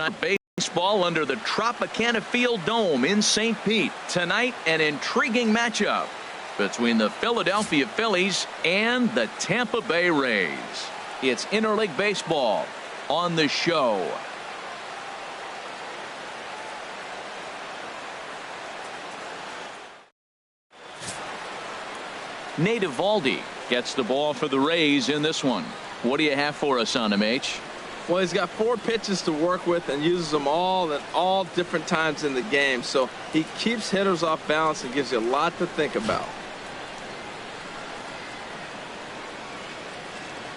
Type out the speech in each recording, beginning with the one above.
time baseball under the Tropicana Field Dome in St. Pete. Tonight, an intriguing matchup between the Philadelphia Phillies and the Tampa Bay Rays. It's interleague baseball on the show. Nate Eovaldi gets the ball for the Rays in this one. What do you have for us on him, H? Well, he's got 4 pitches to work with and uses them all at all different times in the game. So he keeps hitters off balance and gives you a lot to think about.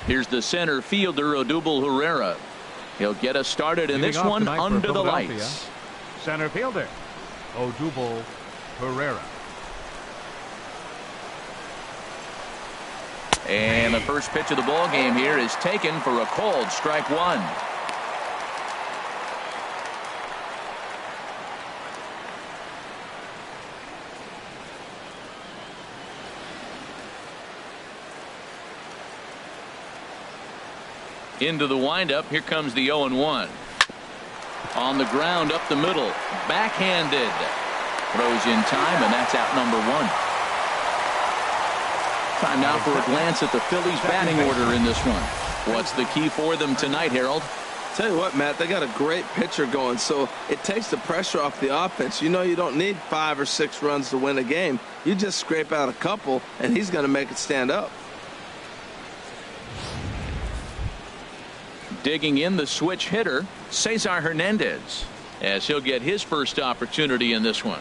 Here's the center fielder, Odubel Herrera. He'll get us started in this one under the lights. Center fielder, Odubel Herrera. And the first pitch of the ball game here is taken for a called strike one. Into the windup. Here comes the 0-1. On the ground up the middle. Backhanded. Throws in time, and that's out number 1. Time now for a glance at the Phillies batting order in this one. What's the key for them tonight, Harold? Tell you what, Matt, they got a great pitcher going, so it takes the pressure off the offense. You know you don't need 5 or 6 runs to win a game. You just scrape out a couple, and he's going to make it stand up. Digging in the switch hitter, Cesar Hernandez, as he'll get his first opportunity in this one.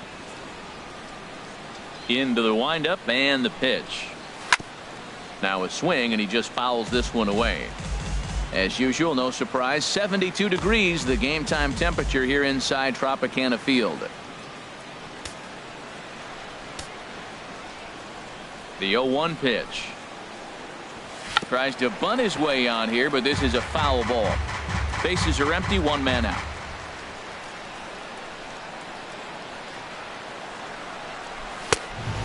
Into the windup and the pitch. Now a swing, and he just fouls this one away. As usual, no surprise, 72 degrees, the game time temperature here inside Tropicana Field. The 0-1 pitch. Tries to bunt his way on here, but this is a foul ball. Bases are empty, 1 man out.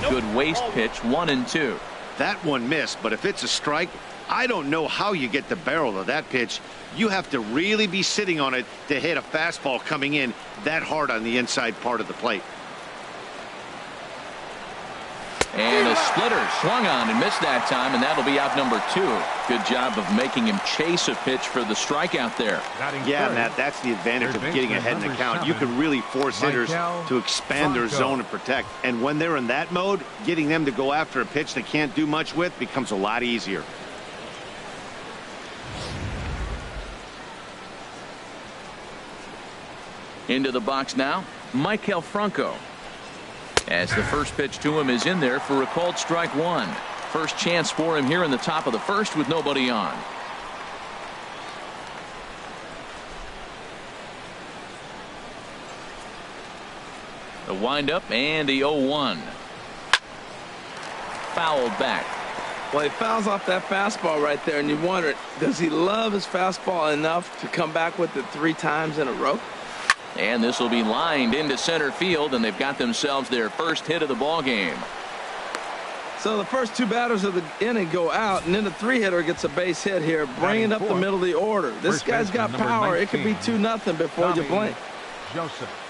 Good waste pitch, 1-2. That one missed, but if it's a strike, I don't know how you get the barrel of that pitch. You have to really be sitting on it to hit a fastball coming in that hard on the inside part of the plate. And a splitter swung on and missed that time, and that'll be out number 2. Good job of making him chase a pitch for the strikeout there. Yeah, Matt, that's the advantage of getting ahead in the count. You can really force hitters to expand their zone and protect. And when they're in that mode, getting them to go after a pitch they can't do much with becomes a lot easier. Into the box now, Maikel Franco. As the first pitch to him is in there for a called strike 1. First chance for him here in the top of the first with nobody on. The windup and the 0-1. Fouled back. Well, he fouls off that fastball right there, and you wonder, does he love his fastball enough to come back with it 3 times in a row? And this will be lined into center field, and they've got themselves their first hit of the ball game. So the first 2 batters of the inning go out, and then the 3-hitter gets a base hit here, bringing up the middle of the order. This guy's got power. It could be 2-0 before you blink. Joseph.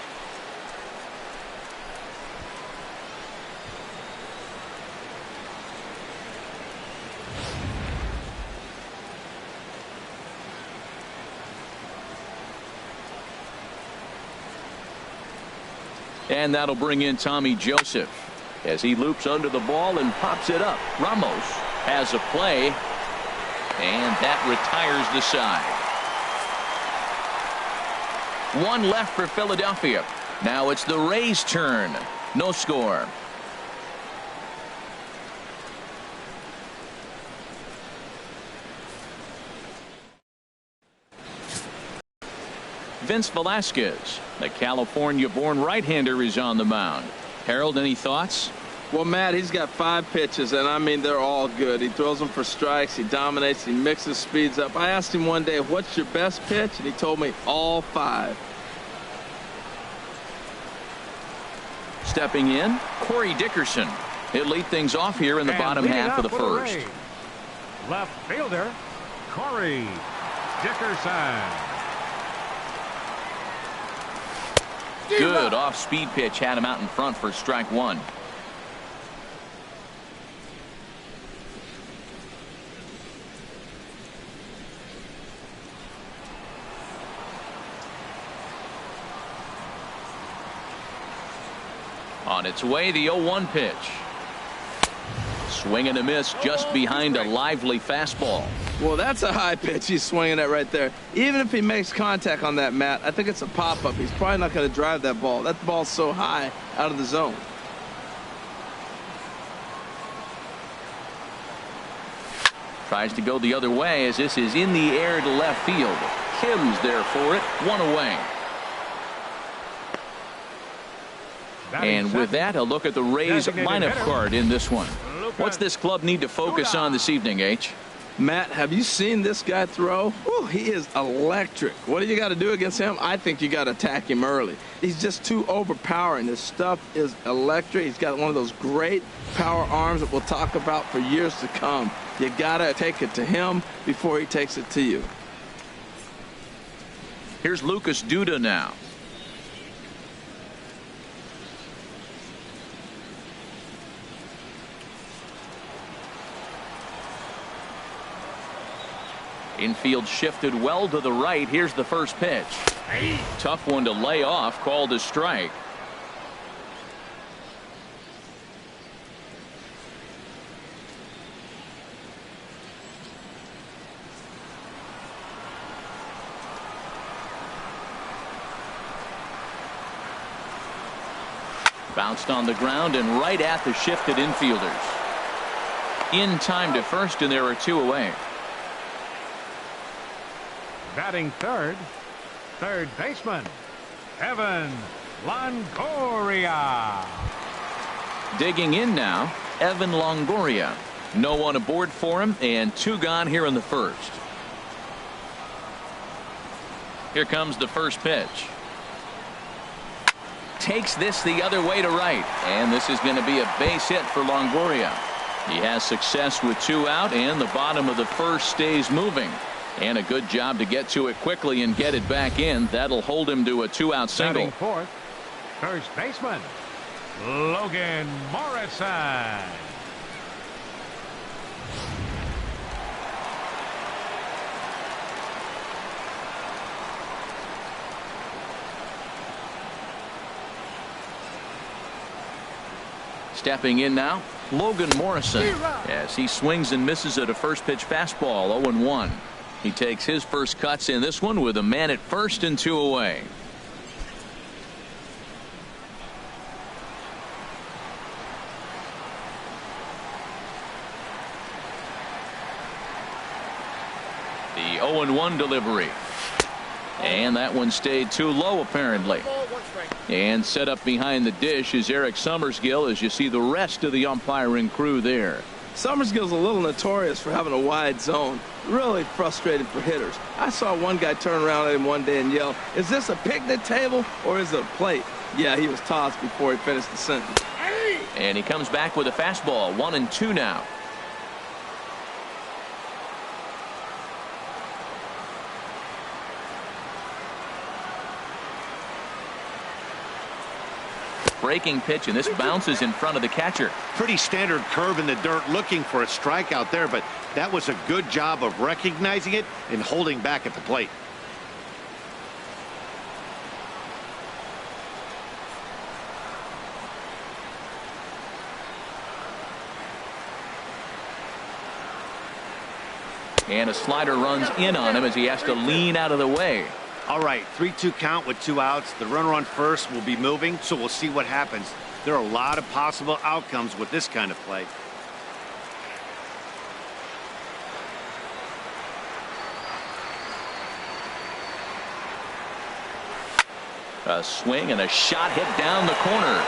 And that'll bring in Tommy Joseph as he loops under the ball and pops it up. Ramos has a play, and that retires the side. 1 left for Philadelphia. Now it's the Rays' turn. No score. Vince Velasquez, the California-born right-hander, is on the mound. Harold, any thoughts? Well, Matt, he's got 5 pitches, and I mean, they're all good. He throws them for strikes. He dominates. He mixes speeds up. I asked him one day, what's your best pitch? And he told me all 5. Stepping in, Corey Dickerson. He'll lead things off here in the bottom half of the first. Left fielder, Corey Dickerson. Good off-speed pitch had him out in front for strike one. On its way, the 0-1 pitch. Swing and a miss just behind a lively fastball. Well, that's a high pitch he's swinging at right there. Even if he makes contact on that, Matt, I think it's a pop-up. He's probably not going to drive that ball. That ball's so high out of the zone. Tries to go the other way as this is in the air to left field. Kim's there for it. One away. And with that, a look at the Rays lineup card in this one. What's this club need to focus on this evening, H? Matt, have you seen this guy throw? Whew, he is electric. What do you got to do against him? I think you got to attack him early. He's just too overpowering. His stuff is electric. He's got one of those great power arms that we'll talk about for years to come. You got to take it to him before he takes it to you. Here's Lucas Duda now. Infield shifted well to the right. Here's the first pitch. Tough one to lay off, called a strike. Bounced on the ground and right at the shifted infielders. In time to first, and there are two away. Batting third baseman, Evan Longoria. Digging in now, Evan Longoria. No one aboard for him, and two gone here in the first. Here comes the first pitch. Takes this the other way to right, and this is going to be a base hit for Longoria. He has success with two out, and the bottom of the first stays moving. And a good job to get to it quickly and get it back in. That'll hold him to a two-out single. Batting fourth, first baseman, Logan Morrison. Stepping in now, Logan Morrison, as he swings and misses at a first pitch fastball. 0-1. He takes his first cuts in this one with a man at first and two away. The 0-1 delivery. And that one stayed too low, apparently. And set up behind the dish is Eric Summersgill, as you see the rest of the umpiring crew there. Summersgill's a little notorious for having a wide zone. Really frustrating for hitters. I saw one guy turn around at him one day and yell, "Is this a picnic table or is it a plate?" Yeah, he was tossed before he finished the sentence. And he comes back with a fastball. 1-2 now. Breaking pitch, and this bounces in front of the catcher. Pretty standard curve in the dirt, looking for a strikeout there, but that was a good job of recognizing it and holding back at the plate. And a slider runs in on him as he has to lean out of the way. All right, 3-2 count with two outs. The runner on first will be moving, so we'll see what happens. There are a lot of possible outcomes with this kind of play. A swing and a shot hit down the corner.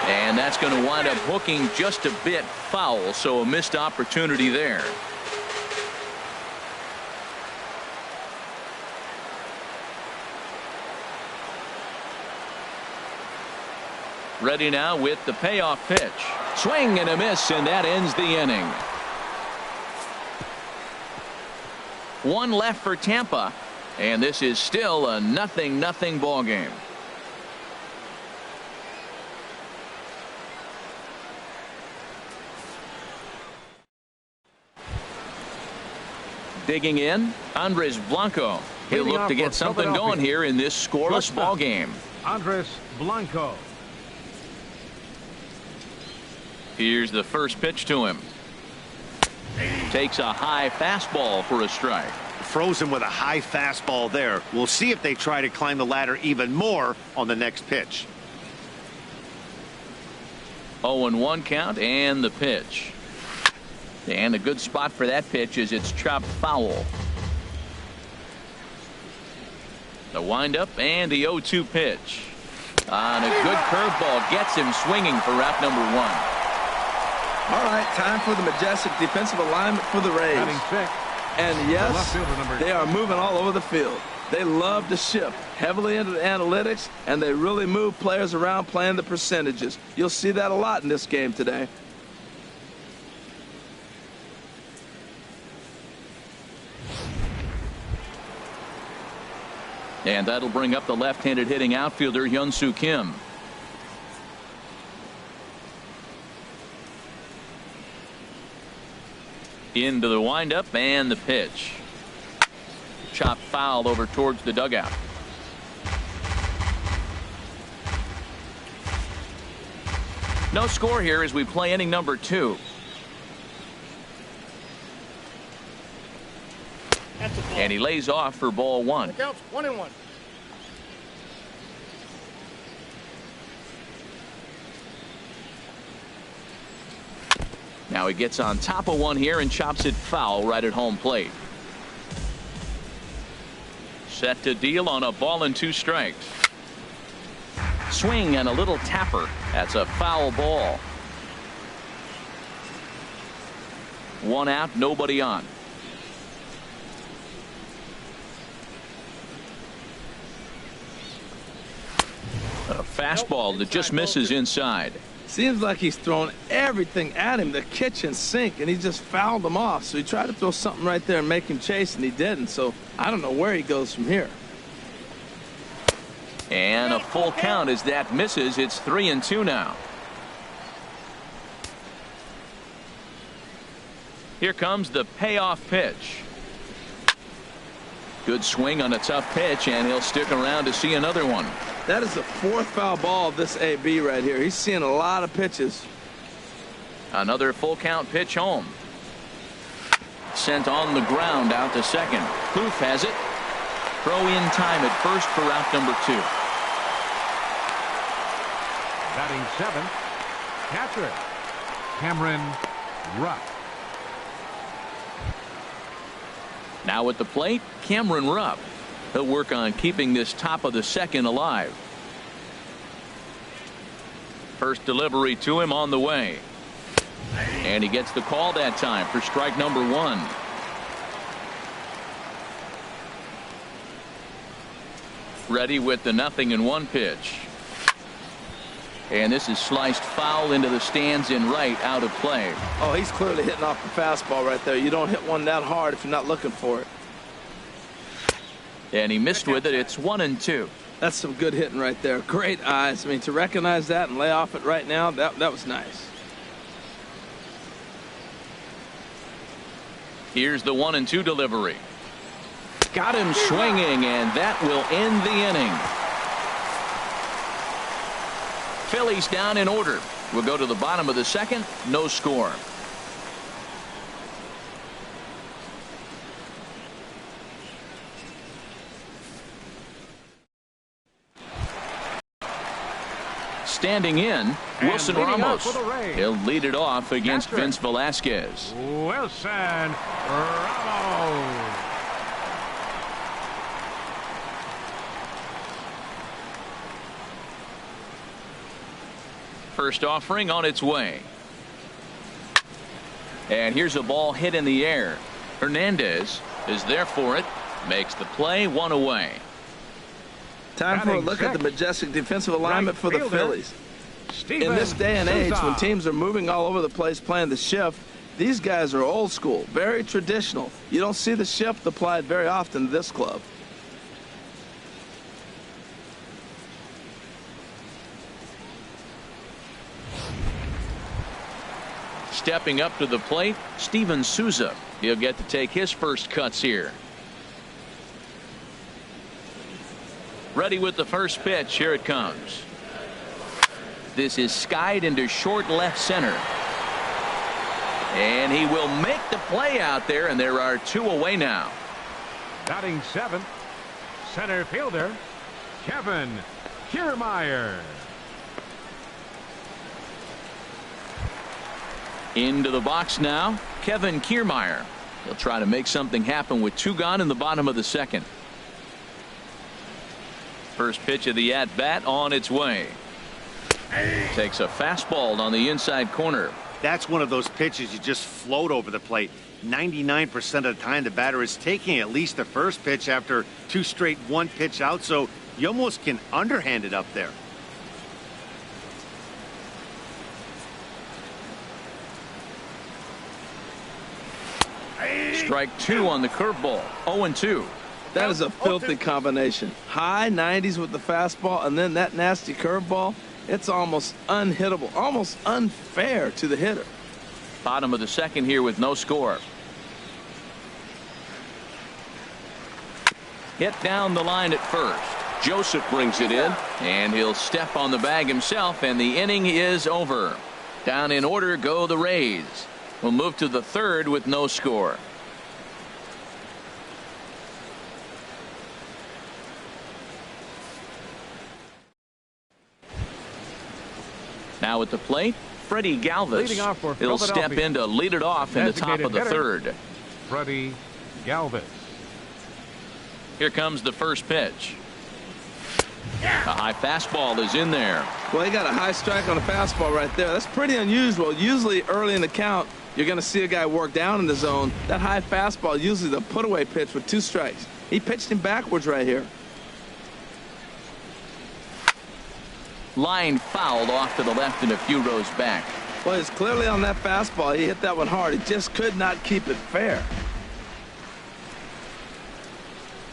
And that's going to wind up hooking just a bit foul, so a missed opportunity there. Ready now with the payoff pitch. Swing and a miss, and that ends the inning. One left for Tampa, and this is still a 0-0 ball game. Digging in, Andres Blanco. He'll look to get something going here in this scoreless ball game. Andres Blanco. Here's the first pitch to him. Takes a high fastball for a strike. Frozen with a high fastball there. We'll see if they try to climb the ladder even more on the next pitch. 0-1 count and the pitch. And a good spot for that pitch is it's chopped foul. The windup and the 0-2 pitch. And a good curveball gets him swinging for route number 1. All right, time for the majestic defensive alignment for the Rays. And yes, they are moving all over the field. They love to shift heavily into the analytics, and they really move players around playing the percentages. You'll see that a lot in this game today. And that'll bring up the left-handed hitting outfielder Hyun-Soo Kim. Into the windup and the pitch. Chopped foul over towards the dugout. No score here as we play inning number 2. And he lays off for ball 1. It counts 1-1. Now he gets on top of one here and chops it foul right at home plate. Set to deal on a ball and 2 strikes. Swing and a little tapper. That's a foul ball. 1 out, nobody on. A fastball that just misses inside. Seems like he's thrown everything at him, the kitchen sink, and he just fouled them off. So he tried to throw something right there and make him chase, and he didn't. So I don't know where he goes from here. And a full count as that misses. It's 3-2 now. Here comes the payoff pitch. Good swing on a tough pitch, and he'll stick around to see another one. That is the 4th foul ball of this AB right here. He's seeing a lot of pitches. Another full count pitch home. Sent on the ground out to second. Huth has it. Throw in time at first for route number 2. Batting 7th, catcher Cameron Rupp. Now at the plate, Cameron Rupp. He'll work on keeping this top of the second alive. First delivery to him on the way. And he gets the call that time for strike number 1. Ready with the 0-1 pitch. And this is sliced foul into the stands in right, out of play. Oh, he's clearly hitting off the fastball right there. You don't hit one that hard if you're not looking for it. And he missed with it. It's 1-2. That's some good hitting right there. Great eyes. I mean, to recognize that and lay off it right now, that was nice. Here's the 1-2 delivery. Got him swinging, and that will end the inning. Phillies down in order. We'll go to the bottom of the second. No score. Standing in, Wilson Ramos. He'll lead it off against Vince Velasquez. Wilson Ramos. First offering on its way. And here's a ball hit in the air. Hernandez is there for it. Makes the play, 1 away. Time for a look at the majestic defensive alignment for the Phillies. In this day and age, when teams are moving all over the place playing the shift, these guys are old school, very traditional. You don't see the shift applied very often to this club. stepping up to the plate, Steven Souza. He'll get to take his first cuts here. Ready with the first pitch. Here it comes. This is skied into short left center. And he will make the play out there, and there are 2 away now. Batting 7th, center fielder, Kevin Kiermaier. Into the box now, Kevin Kiermaier. He'll try to make something happen with 2 gone in the bottom of the second. First pitch of the at-bat on its way. Takes a fastball on the inside corner. That's one of those pitches you just float over the plate. 99% of the time the batter is taking at least the first pitch after 2 straight 1-pitch out, so you almost can underhand it up there. Strike 2 on the curveball. 0-2. That is a filthy combination. High 90s with the fastball, and then that nasty curveball. It's almost unhittable, almost unfair to the hitter. Bottom of the second here with no score. Hit down the line at first. Joseph brings it in, and he'll step on the bag himself, and the inning is over. Down in order go the Rays. We'll move to the third with no score. Now at the plate, Freddie Galvis. He'll step in to lead it off in the top of the third. Freddie Galvis. Here comes the first pitch. A high fastball is in there. Well, he got a high strike on a fastball right there. That's pretty unusual. Usually early in the count, you're going to see a guy work down in the zone. That high fastball, usually the put-away pitch with 2 strikes. He pitched him backwards right here. Line fouled off to the left and a few rows back. Well, he's clearly on that fastball. He hit that one hard. He just could not keep it fair.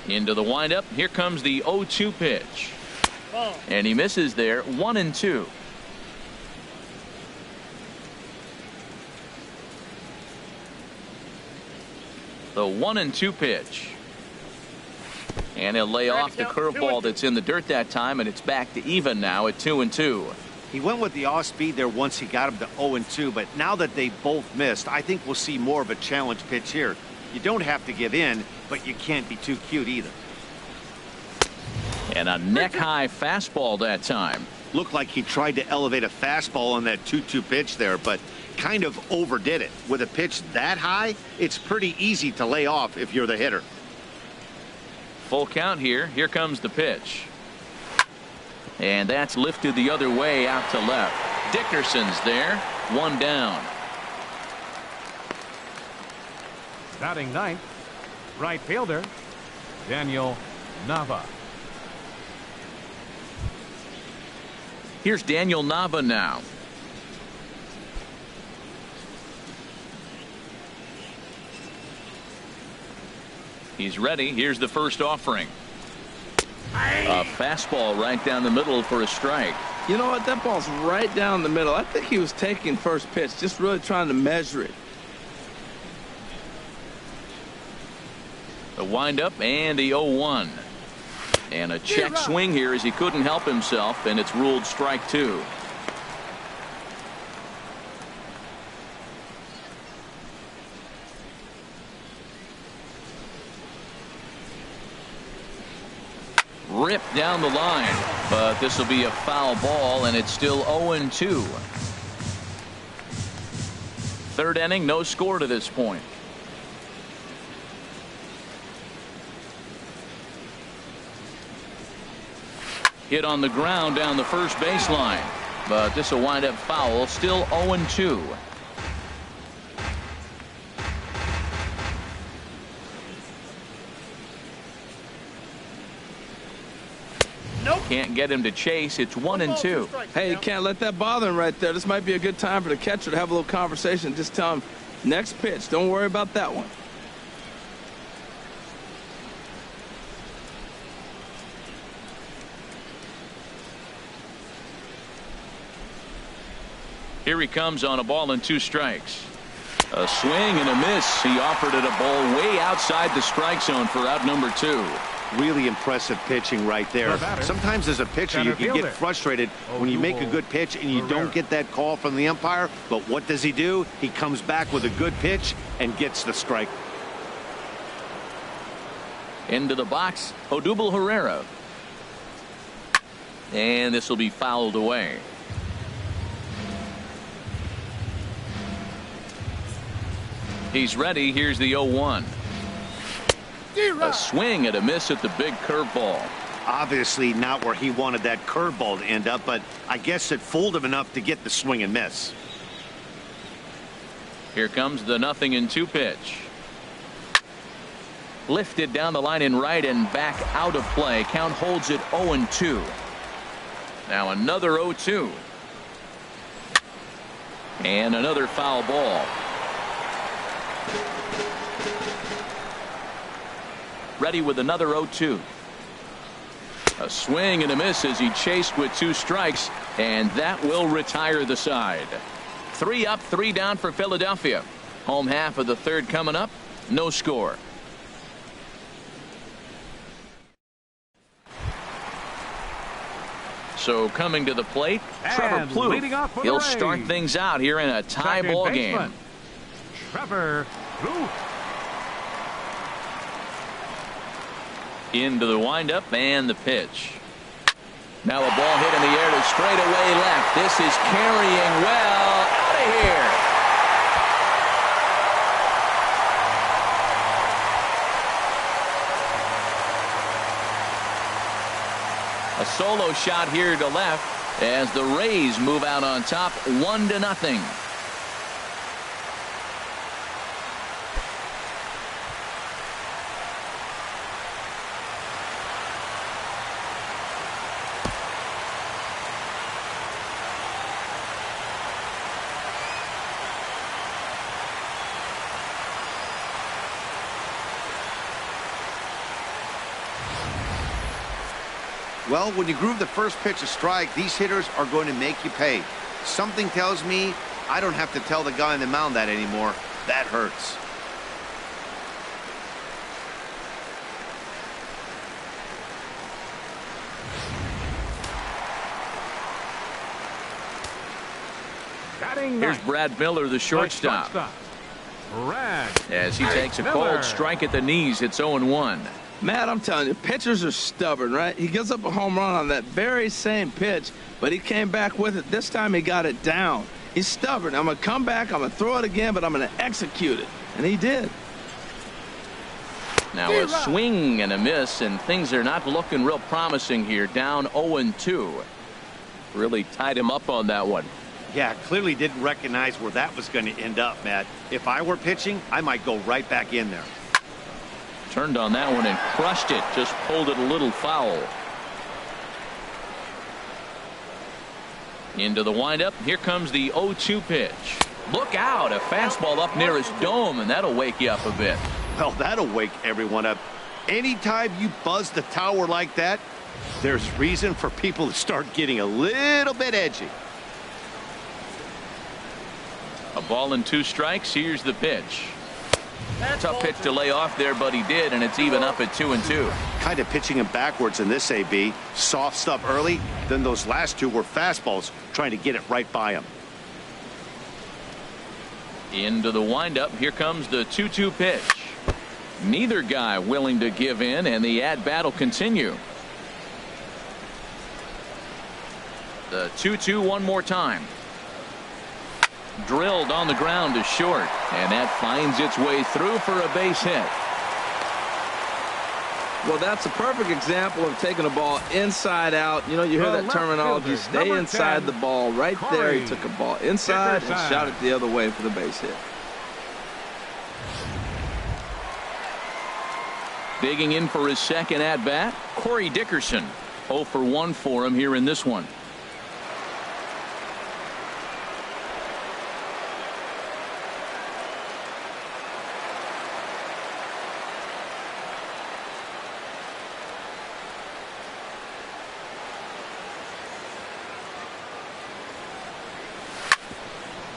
Into the windup. Here comes the 0-2 pitch. And he misses there. 1-2. The 1-2 pitch. And he'll lay off the curveball that's in the dirt that time, and it's back to even now at 2-2. He went with the off speed there once he got him to 0-2, but now that they both missed, I think we'll see more of a challenge pitch here. You don't have to give in, but you can't be too cute either. And a neck-high fastball that time. Looked like he tried to elevate a fastball on that 2-2 pitch there, but kind of overdid it. With a pitch that high, it's pretty easy to lay off if you're the hitter. Full count here. Here comes the pitch. And that's lifted the other way out to left. Dickerson's there. 1 down. Batting 9th, right fielder, Daniel Nava. Here's Daniel Nava now. He's ready. Here's the first offering. A fastball right down the middle for a strike. You know what? That ball's right down the middle. I think he was taking first pitch, just really trying to measure it. The windup and the 0-1. And a check swing here as he couldn't help himself, and it's ruled strike 2. Ripped down the line, but this will be a foul ball, and it's still 0-2. Third inning, no score to this point. Hit on the ground down the first baseline, but this will wind up foul. Still 0-2. Can't get him to chase. It's 1-2. Hey, you can't let that bother him right there. This might be a good time for the catcher to have a little conversation. Just tell him, next pitch, don't worry about that one. Here he comes on a ball and 2 strikes. A swing and a miss. He offered it a ball way outside the strike zone for out number 2. Really impressive pitching right there. Sometimes as a pitcher you can get frustrated when you make a good pitch and you don't get that call from the umpire. But what does he do? He comes back with a good pitch and gets the strike. Into the box, Odubel Herrera. And this will be fouled away. He's ready. Here's the 0-1. A swing and a miss at the big curveball. Obviously not where he wanted that curveball to end up, but I guess it fooled him enough to get the swing and miss. Here comes the 0-2 pitch. Lifted down the line in right and back out of play. Count holds it 0-2. Now another 0-2. And another foul ball. Ready with another 0-2. A swing and a miss as he chased with 2 strikes, and that will retire the side. 3 up, 3 down for Philadelphia. Home half of the 3rd coming up. No score. So coming to the plate, Trevor Plouffe. He'll start things out here in a tie ball game. Trevor Plouffe. Into the windup and the pitch. Now a ball hit in the air to straightaway left. This is carrying well out of here. A solo shot here to left as the Rays move out on top 1-0. Well, when you groove the first pitch a strike, these hitters are going to make you pay. Something tells me I don't have to tell the guy on the mound that anymore. That hurts. Here's Brad Miller, the shortstop. As he takes a cold strike at the knees, it's 0-1. Matt, I'm telling you, pitchers are stubborn, right? He gives up a home run on that very same pitch, but he came back with it. This time he got it down. He's stubborn. I'm going to come back, I'm going to throw it again, but I'm going to execute it. And he did. Now a swing and a miss, and things are not looking real promising here. Down 0-2. Really tied him up on that one. Yeah, clearly didn't recognize where that was going to end up, Matt. If I were pitching, I might go right back in there. Turned on that one and crushed it. Just pulled it a little foul. Into the windup. Here comes the 0-2 pitch. Look out. A fastball up near his dome, and that'll wake you up a bit. Well, that'll wake everyone up. Anytime you buzz the tower like that, there's reason for people to start getting a little bit edgy. A ball and 2 strikes. Here's the pitch. Tough pitch to lay off there, but he did, and it's even up at 2-2. Kind of pitching him backwards in this, AB. Soft stuff early, then those last 2 were fastballs, trying to get it right by him. Into the windup. Here comes the 2-2 pitch. Neither guy willing to give in, and the at-bat will continue. The 2-2 one more time. Drilled on the ground to short, and that finds its way through for a base hit. Well, that's a perfect example of taking a ball inside out. You know, you hear that terminology, stay inside the ball. Right there, he took a ball inside and shot it the other way for the base hit. Digging in for his second at-bat, Corey Dickerson. 0 for 1 for him here in this one.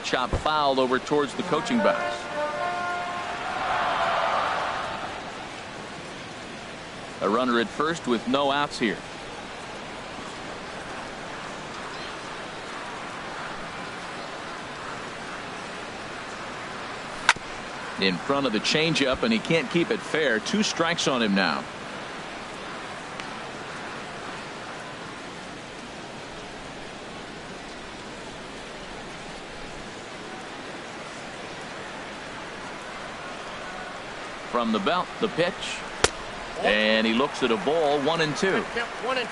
chop foul over towards the coaching box. A runner at first with no outs here. In front of the changeup, and he can't keep it fair. 2 strikes on him now. From the belt, the pitch, and he looks at a ball. 1-2. Yep, 1-2.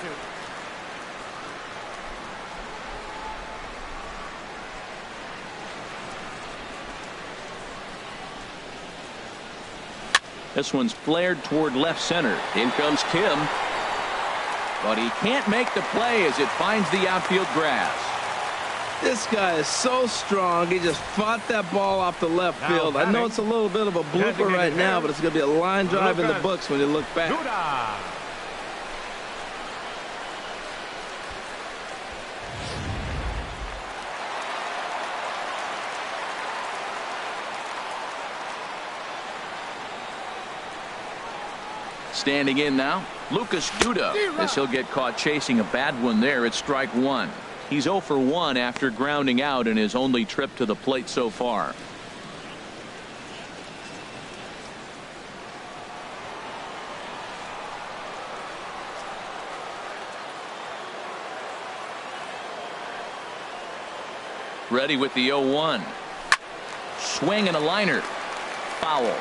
This one's flared toward left center. In comes Kim, but he can't make the play as it finds the outfield grass. This guy is so strong. He just fought that ball off the left field. I know it's a little bit of a blooper right now, but it's going to be a line drive in the books when you look back. Standing in now, Lucas Duda, as he'll get caught chasing a bad one there at strike 1. He's 0 for 1 after grounding out in his only trip to the plate so far. Ready with the 0-1. Swing and a liner. Foul.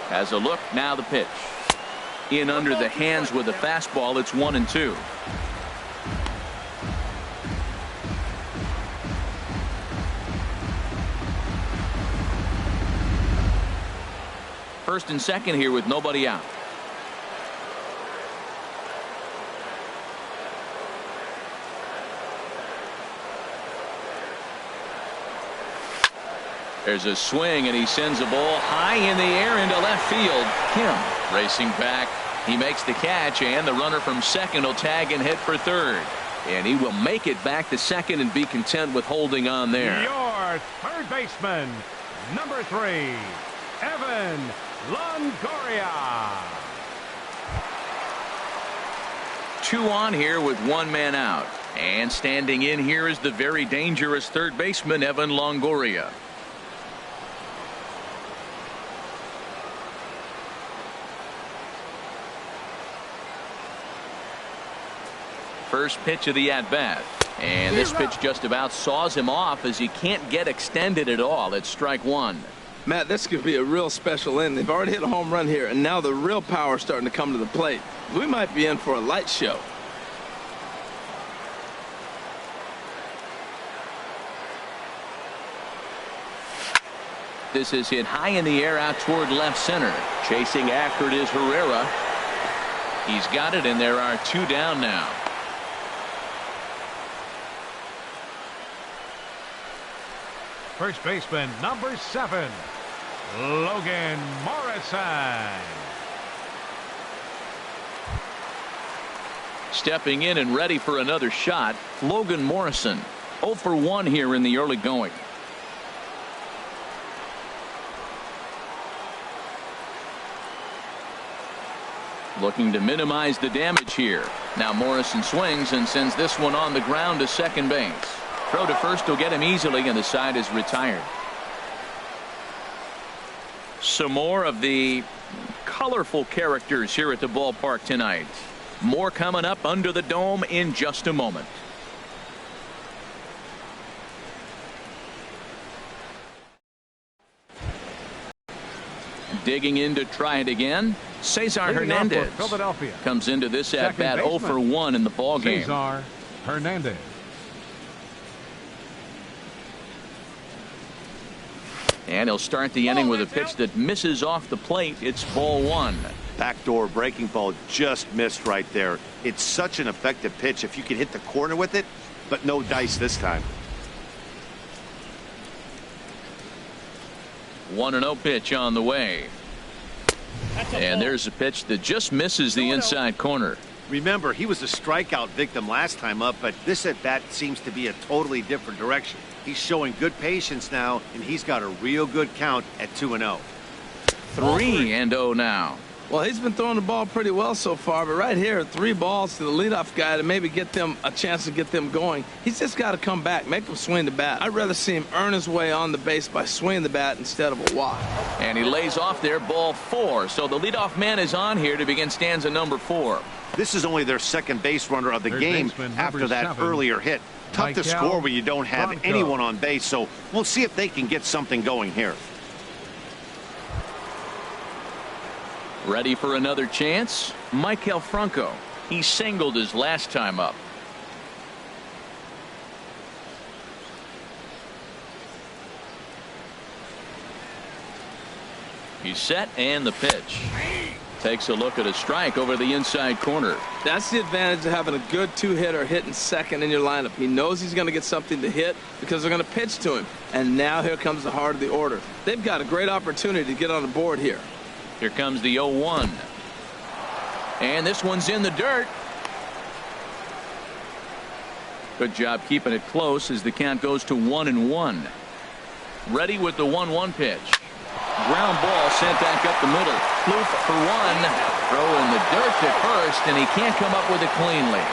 Has a look, now the pitch. In under the hands with a fastball. It's 1-2. First and second here with nobody out. There's a swing, and he sends a ball high in the air into left field. Kim racing back. He makes the catch, and the runner from second will tag and head for third. And he will make it back to second and be content with holding on there. Your third baseman, number 3, Evan Longoria. 2 on here with 1 man out. And standing in here is the very dangerous third baseman, Evan Longoria. First pitch of the at-bat. And this pitch just about saws him off as he can't get extended at all. It's strike 1. Matt, this could be a real special inning. They've already hit a home run here, and now the real power is starting to come to the plate. We might be in for a light show. This is hit high in the air out toward left center. Chasing after it is Herrera. He's got it, and there are 2 down now. First baseman, number 7, Logan Morrison. Stepping in and ready for another shot, Logan Morrison. 0 for 1 here in the early going. Looking to minimize the damage here. Now Morrison swings and sends this one on the ground to second base. Throw to first will get him easily, and the side is retired. Some more of the colorful characters here at the ballpark tonight. More coming up under the dome in just a moment. Digging in to try it again. Cesar Hernandez comes into this at bat 0 for 1 in the ball game. Cesar Hernandez. And he'll start the inning with a pitch that misses off the plate. It's ball 1. Backdoor breaking ball just missed right there. It's such an effective pitch if you can hit the corner with it, but no dice this time. 1-0 pitch on the way. And there's a pitch that just misses the inside corner. Remember, he was a strikeout victim last time up, but this at bat seems to be a totally different direction. He's showing good patience now, and he's got a real good count at 2-0. 3-0 now. Well, he's been throwing the ball pretty well so far, but right here, 3 balls to the leadoff guy to maybe get them a chance to get them going. He's just got to come back, make him swing the bat. I'd rather see him earn his way on the base by swinging the bat instead of a walk. And he lays off there, ball 4. So the leadoff man is on here to begin stanza number 4. This is only their second base runner of the game after that earlier hit. Tough to score when you don't have anyone on base, so we'll see if they can get something going here. Ready for another chance? Michael Franco. He singled his last time up. He's set, and the pitch. Takes a look at a strike over the inside corner. That's the advantage of having a good 2-hitter hitting second in your lineup. He knows he's going to get something to hit because they're going to pitch to him. And now here comes the heart of the order. They've got a great opportunity to get on the board here. Here comes the 0-1. And this one's in the dirt. Good job keeping it close as the count goes to 1-1. Ready with the 1-1 pitch. Ground ball sent back up the middle. Floof for 1. Throw in the dirt to first, and he can't come up with it cleanly.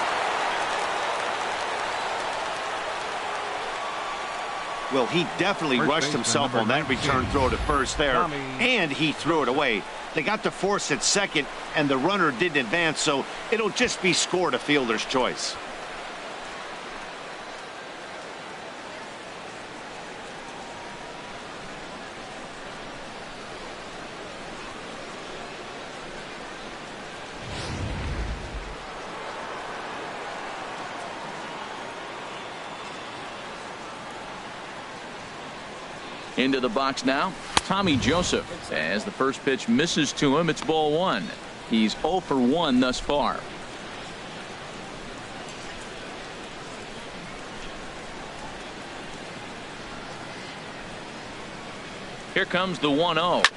Well, he definitely rushed himself on that return throw to first there, and he threw it away. They got to force at second, and the runner didn't advance, so it'll just be scored a fielder's choice. Into the box now, Tommy Joseph. As the first pitch misses to him, it's ball 1. He's 0 for 1 thus far. Here comes the 1-0.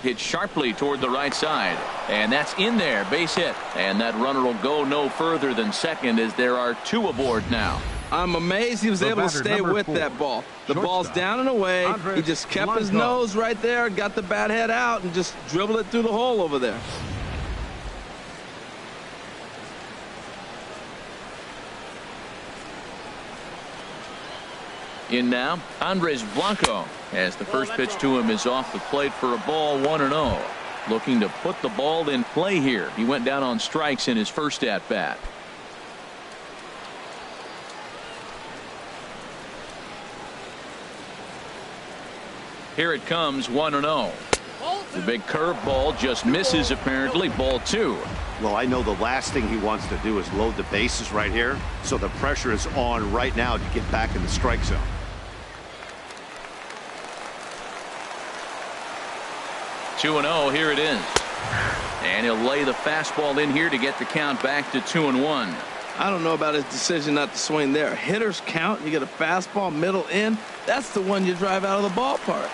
Hit sharply toward the right side. And that's in there, base hit. And that runner will go no further than second as there are 2 aboard now. I'm amazed he was able to stay with that ball. The ball's down and away. He just kept his nose right there, got the bat head out, and just dribbled it through the hole over there. In now, Andres Blanco, as the first pitch to him is off the plate for a ball 1-0. Looking to put the ball in play here. He went down on strikes in his first at-bat. Here it comes, 1-0. The big curveball just misses apparently, ball 2. Well, I know the last thing he wants to do is load the bases right here, so the pressure is on right now to get back in the strike zone. Two 2-0, here it is. And he'll lay the fastball in here to get the count back to 2-1. I don't know about his decision not to swing there. Hitters count, you get a fastball middle in, that's the one you drive out of the ballpark.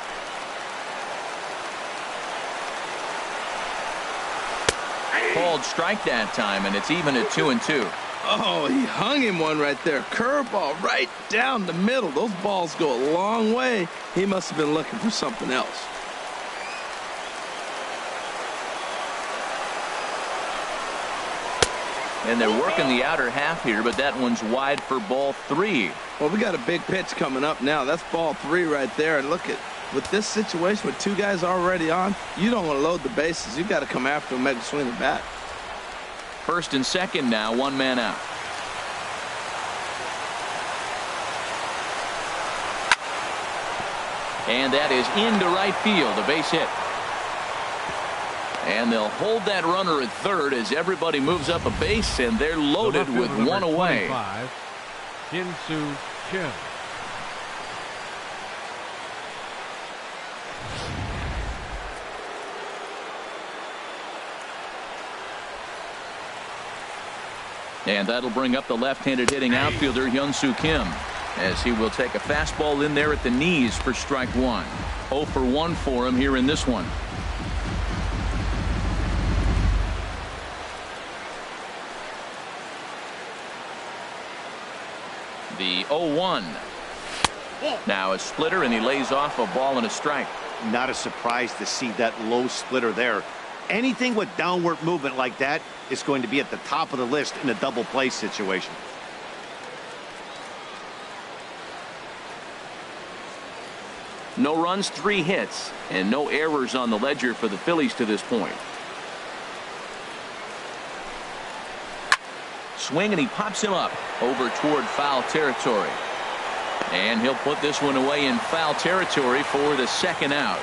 Called strike that time, and it's even at 2-2. Oh, he hung him one right there. Curveball right down the middle. Those balls go a long way. He must have been looking for something else. And they're working the outer half here, but that one's wide for ball 3. Well, we got a big pitch coming up now. That's ball 3 right there. And look at, with this situation with 2 guys already on, you don't want to load the bases. You got to come after him, make him swing the bat. First and second now, 1 man out. And that is into right field, a base hit. And they'll hold that runner at third as everybody moves up a base, and they're loaded with 1 away. Jin-Soo Kim. And that'll bring up the left-handed hitting outfielder Hyun-Soo Kim, as he will take a fastball in there at the knees for strike 1. 0 for 1 for him here in this one. The 0-1. Now a splitter, and he lays off a ball and a strike. Not a surprise to see that low splitter there. Anything with downward movement like that is going to be at the top of the list in a double play situation. No runs, 3 hits, and no errors on the ledger for the Phillies to this point. Swing, and he pops him up over toward foul territory. And he'll put this one away in foul territory for the second out.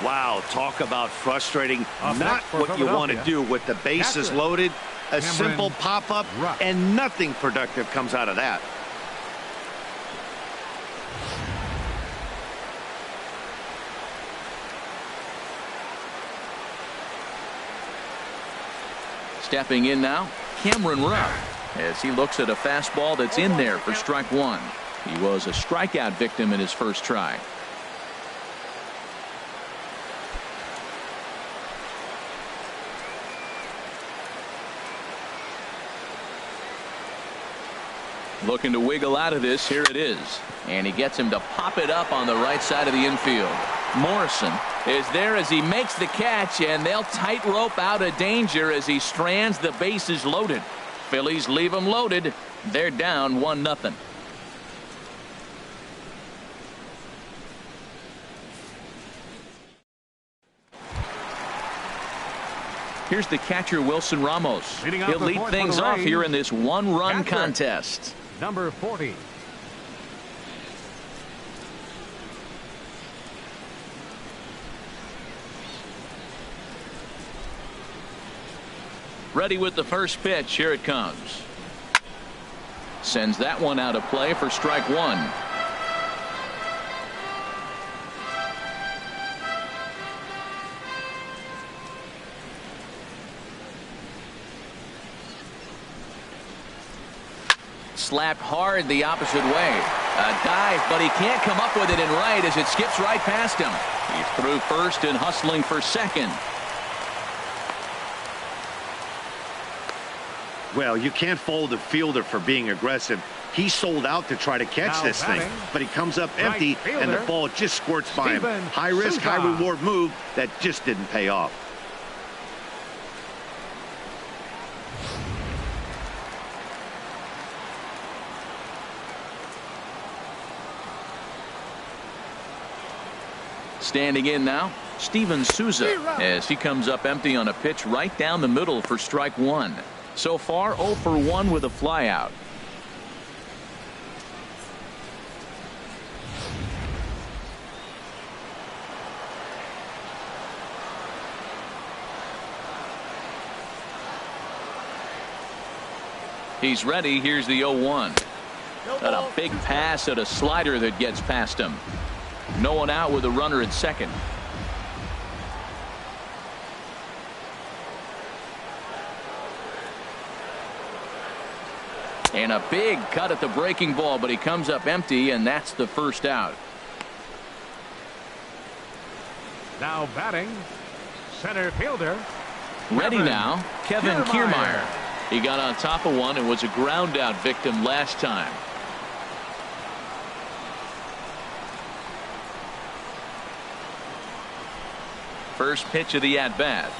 Wow, talk about frustrating. Not what you want to do with the bases loaded. A simple pop-up, and nothing productive comes out of that. Stepping in now, Cameron Rupp, as he looks at a fastball that's in there for strike 1. He was a strikeout victim in his first try. Looking to wiggle out of this. Here it is. And he gets him to pop it up on the right side of the infield. Morrison is there as he makes the catch, and they'll tightrope out of danger as he strands the bases loaded. Phillies leave them loaded. They're down 1-0. Here's the catcher, Wilson Ramos. He'll lead things off here in this one-run contest. Number 40. Ready with the first pitch. Here it comes. Sends that one out of play for strike 1. Slapped hard the opposite way. A dive, but he can't come up with it in right as it skips right past him. He's through first and hustling for second. Well, you can't fault the fielder for being aggressive. He sold out to try to catch this thing, but he comes up empty, and the ball just squirts by him. High risk, high reward move that just didn't pay off. Standing in now, Steven Souza, as he comes up empty on a pitch right down the middle for strike 1. So far 0 for 1 with a flyout. He's ready. Here's the 0-1. And a big pass at a slider that gets past him. No one out with a runner at second. And a big cut at the breaking ball, but he comes up empty, and that's the first out. Now batting, center fielder. Ready now, Kevin Kiermaier. He got on top of one and was a ground out victim last time. First pitch of the at-bat.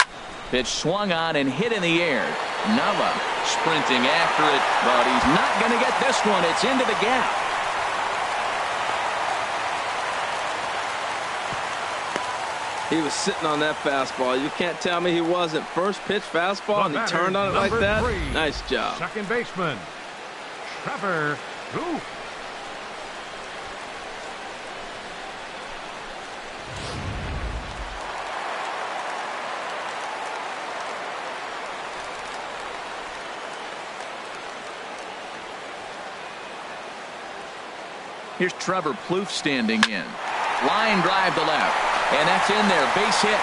Pitch swung on and hit in the air. Nava sprinting after it, but he's not going to get this one. It's into the gap. He was sitting on that fastball. You can't tell me he wasn't. First pitch fastball, and he turned on it like that. Nice job. Second baseman, Trevor Roof. Here's Trevor Plouffe standing in. Line drive to left. And that's in there. Base hit.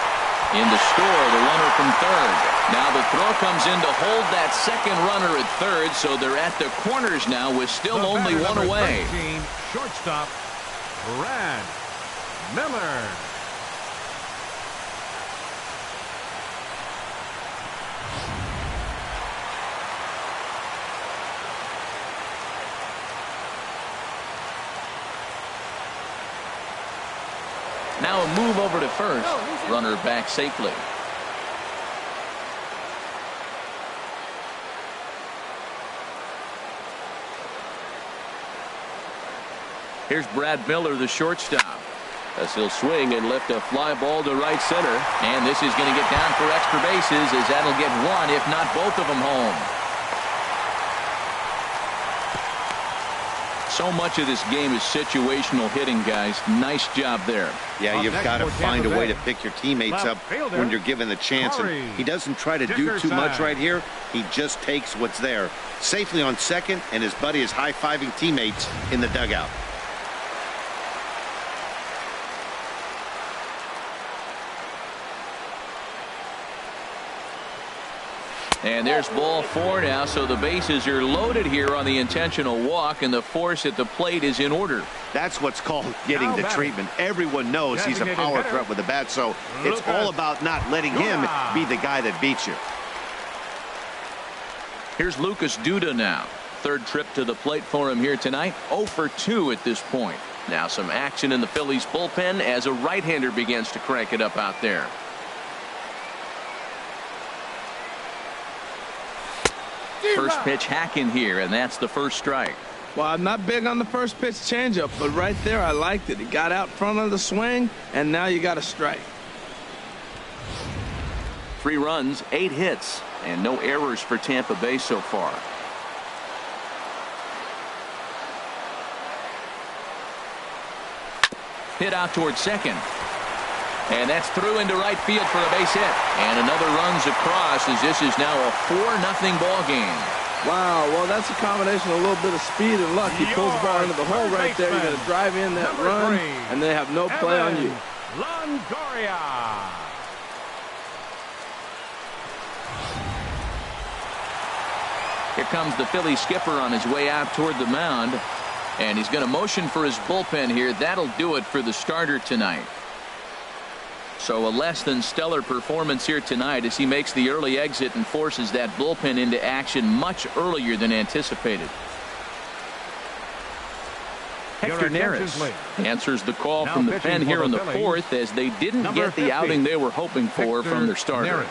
In to score, the runner from third. Now the throw comes in to hold that second runner at third, so they're at the corners now with still only one away. 13, shortstop, Brad Miller. Now a move over to first. Runner back safely. Here's Brad Miller, the shortstop, as he'll swing and lift a fly ball to right center. And this is going to get down for extra bases, as that'll get one, if not both of them, home. So much of this game is situational hitting, guys. Nice job there. Yeah, you've got to find a way to pick your teammates up when you're given the chance. And he doesn't try to do too much right here. He just takes what's there. Safely on second, and his buddy is high-fiving teammates in the dugout. And there's ball 4 now, so the bases are loaded here on the intentional walk, and the force at the plate is in order. That's what's called getting the treatment. Everyone knows he's a power threat with the bat, so it's all about not letting him be the guy that beats you. Here's Lucas Duda now. Third trip to the plate for him here tonight. 0 for 2 at this point. Now some action in the Phillies bullpen as a right-hander begins to crank it up out there. First pitch hacking here, and that's the first strike. Well, I'm not big on the first pitch changeup, but right there I liked it. He got out front of the swing, and now you got a strike. 3 runs, 8 hits, and no errors for Tampa Bay so far. Hit out towards second. And that's through into right field for a base hit. And another runs across, as this is now a 4-0 ball game. Wow, well, that's a combination of a little bit of speed and luck. He pulls the ball into the hole right there. You're going to drive in that run, and they have no play on you. Longoria. Here comes the Philly skipper on his way out toward the mound. And he's going to motion for his bullpen here. That'll do it for the starter tonight. So a less than stellar performance here tonight as he makes the early exit and forces that bullpen into action much earlier than anticipated. Hector Neris answers the call from the pen here in the 4th, as they didn't get the outing they were hoping for from their starter.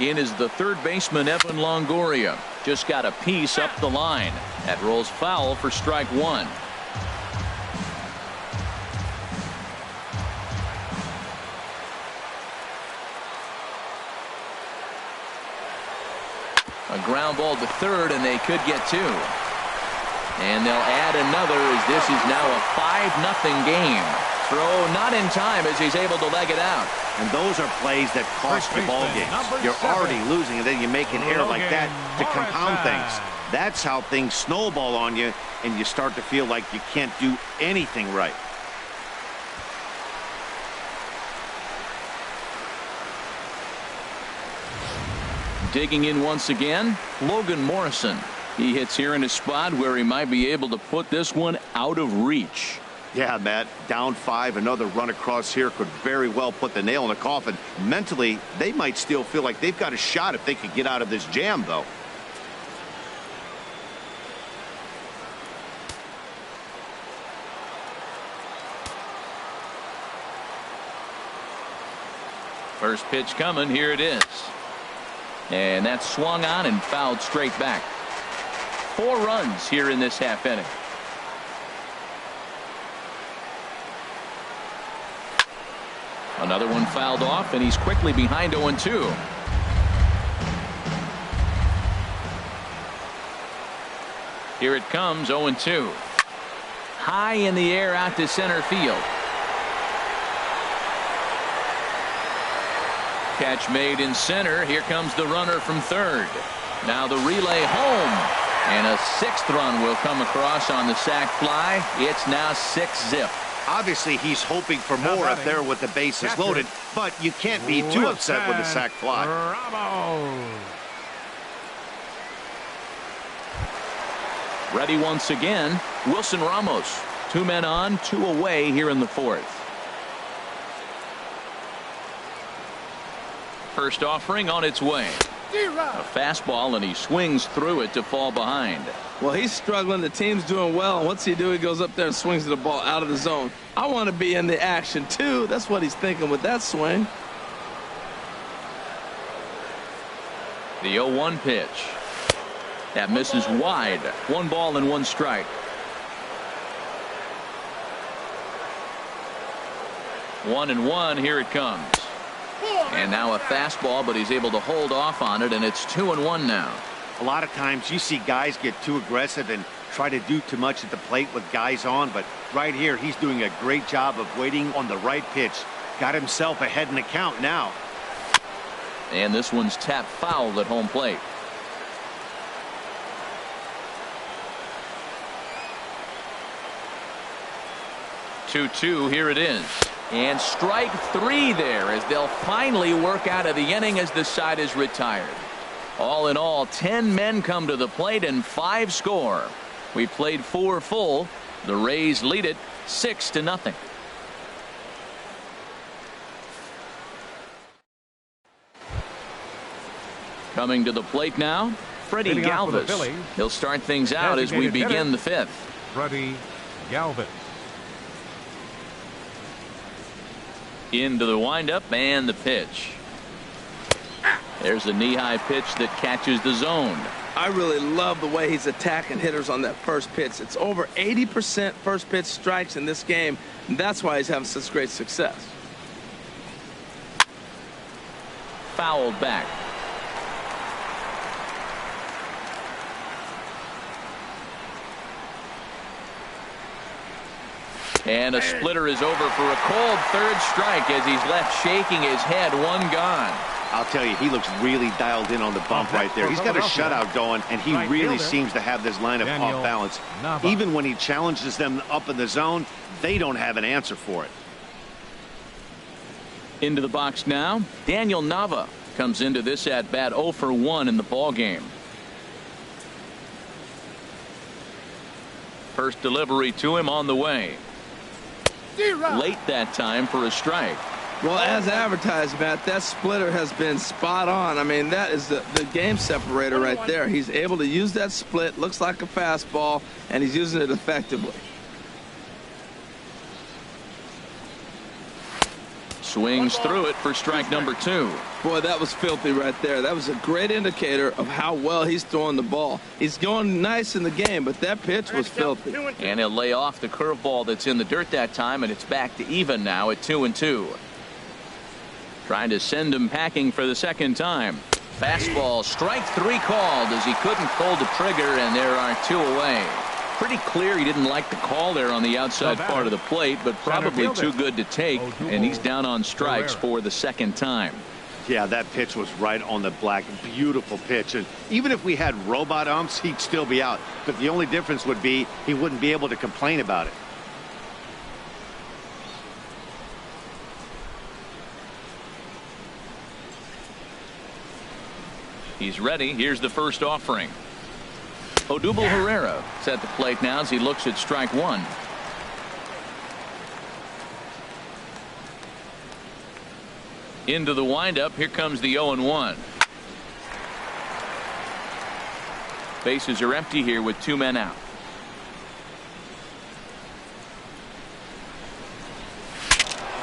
In is the third baseman, Evan Longoria. Just got a piece up the line. That rolls foul for strike 1. A ground ball to third, and they could get 2. And they'll add another, as this is now a 5-0 game. Throw not in time as he's able to leg it out. And those are plays that cost you ball games. You're already losing, and then you make an error like that to compound things. That's how things snowball on you, and you start to feel like you can't do anything right. Digging in once again, Logan Morrison. He hits here in a spot where he might be able to put this one out of reach. Yeah, Matt, down 5, another run across here could very well put the nail in the coffin. Mentally, they might still feel like they've got a shot if they could get out of this jam, though. First pitch coming, here it is. And that's swung on and fouled straight back. 4 runs here in this half inning. Another one fouled off, and he's quickly behind 0-2. Here it comes, 0-2. High in the air out to center field. Catch made in center. Here comes the runner from third. Now the relay home. And a 6th run will come across on the sac fly. It's now 6-0. Obviously, he's hoping for more up there with the bases loaded, but you can't be too upset with the sac fly. Ready once again, Wilson Ramos. 2 men on, 2 away here in the 4th. First offering on its way. A fastball, and he swings through it to fall behind. Well, he's struggling. The team's doing well. And what's he do? He goes up there and swings the ball out of the zone. I want to be in the action, too. That's what he's thinking with that swing. The 0-1 pitch. That misses wide. 1 ball and 1 strike. 1-1. Here it comes. And now a fastball, but he's able to hold off on it, and it's 2-1 now. A lot of times you see guys get too aggressive and try to do too much at the plate with guys on, but right here he's doing a great job of waiting on the right pitch. Got himself ahead in the count now. And this one's tapped foul at home plate. Two, here it is. And strike 3 there as they'll finally work out of the inning as the side is retired. All in all, 10 men come to the plate and 5 score. We played 4 full. The Rays lead it 6-0. Coming to the plate now, Freddie Galvis. He'll start things out as we begin the 5th. Freddie Galvis. Into the windup and the pitch. There's a knee-high pitch that catches the zone. I really love the way he's attacking hitters on that first pitch. It's over 80% first pitch strikes in this game, and that's why he's having such great success. Fouled back. And a splitter is over for a cold 3rd strike as he's left shaking his head. 1 gone. I'll tell you, he looks really dialed in on the bump right there. He's got a shutout going, and he really seems to have this lineup off balance. Even when he challenges them up in the zone, they don't have an answer for it. Into the box now, Daniel Nava comes into this at bat 0 for 1 in the ball game. First delivery to him on the way. Late that time for a strike. Well, as advertised, Matt, that splitter has been spot on. I mean, that is the game separator right there. He's able to use that split, looks like a fastball, and he's using it effectively. Swings through it for strike number 2. Boy, that was filthy right there. That was a great indicator of how well he's throwing the ball. He's going nice in the game, but that pitch was filthy. And he'll lay off the curveball that's in the dirt that time, and it's back to even now at 2-2. Trying to send him packing for the 2nd time. Fastball, strike 3 called as he couldn't pull the trigger, and there are 2 away. Pretty clear he didn't like the call there on the outside part of the plate, but probably too good to take, and he's down on strikes for the 2nd time. Yeah, that pitch was right on the black. Beautiful pitch. And even if we had robot umps, he'd still be out. But the only difference would be he wouldn't be able to complain about it. He's ready. Here's the first offering. Odubel Herrera is at the plate now as he looks at strike 1. Into the windup. Here comes the 0-1. Bases are empty here with 2 men out.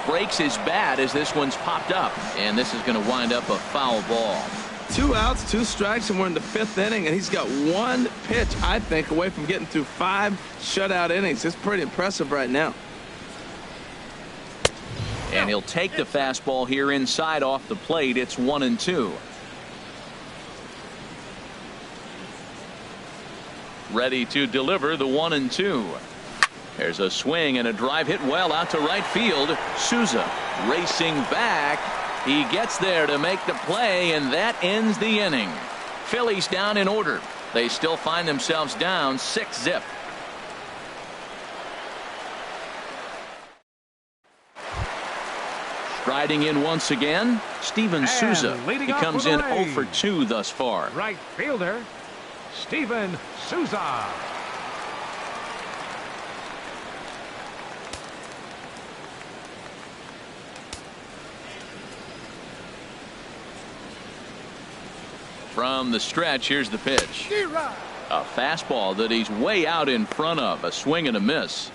Breaks his bat as this one's popped up, and this is going to wind up a foul ball. 2 outs, 2 strikes, and we're in the 5th inning, and he's got 1 pitch, I think, away from getting through 5 shutout innings. It's pretty impressive right now. And he'll take the fastball here inside off the plate. It's 1-2. Ready to deliver the 1-2. There's a swing and a drive hit well out to right field. Souza racing back. He gets there to make the play, and that ends the inning. Phillies down in order. They still find themselves down 6-0. Striding in once again, Steven Souza. He comes in 0 for 2 thus far. Right fielder, Steven Souza. From the stretch, here's the pitch. A fastball that he's way out in front of. A swing and a miss.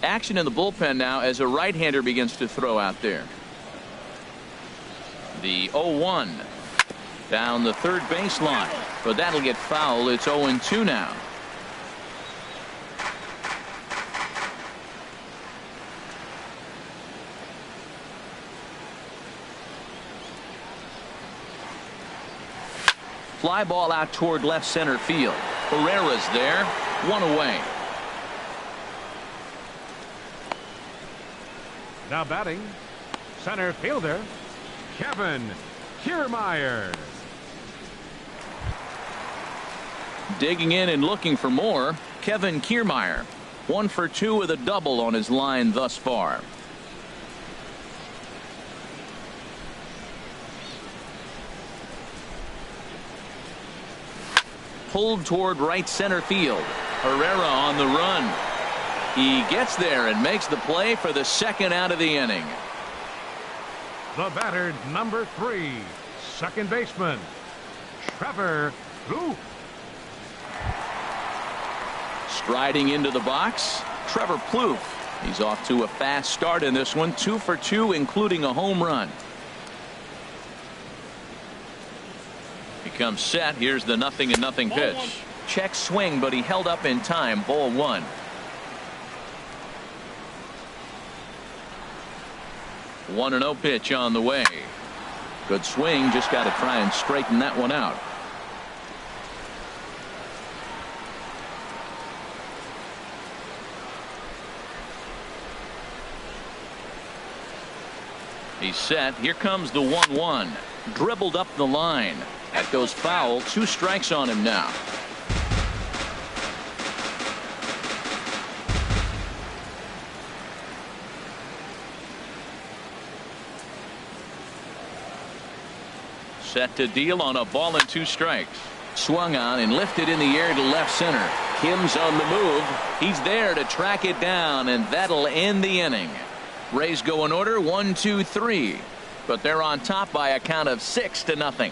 Action in the bullpen now as a right-hander begins to throw out there. The 0-1 down the third baseline, but that'll get foul. It's 0-2 now. Fly ball out toward left center field. Herrera's there, 1 away. Now batting, center fielder, Kevin Kiermaier. Digging in and looking for more, Kevin Kiermaier. 1 for 2 with a double on his line thus far. Pulled toward right center field. Herrera on the run. He gets there and makes the play for the second out of the inning. The batter, number 3, second baseman, Trevor Plouffe. Striding into the box, Trevor Plouffe. He's off to a fast start in this one. 2 for 2, including a home run. He comes set. Here's the 0-0 pitch. Check swing, but he held up in time. Ball 1. 1-0 pitch on the way. Good swing. Just got to try and straighten that one out. He's set. Here comes the 1-1. Dribbled up the line. That goes foul. 2 strikes on him now. Set to deal on a ball and 2 strikes. Swung on and lifted in the air to left center. Kim's on the move. He's there to track it down, and that'll end the inning. Rays go in order 1, 2, 3, but they're on top by a count of 6-0.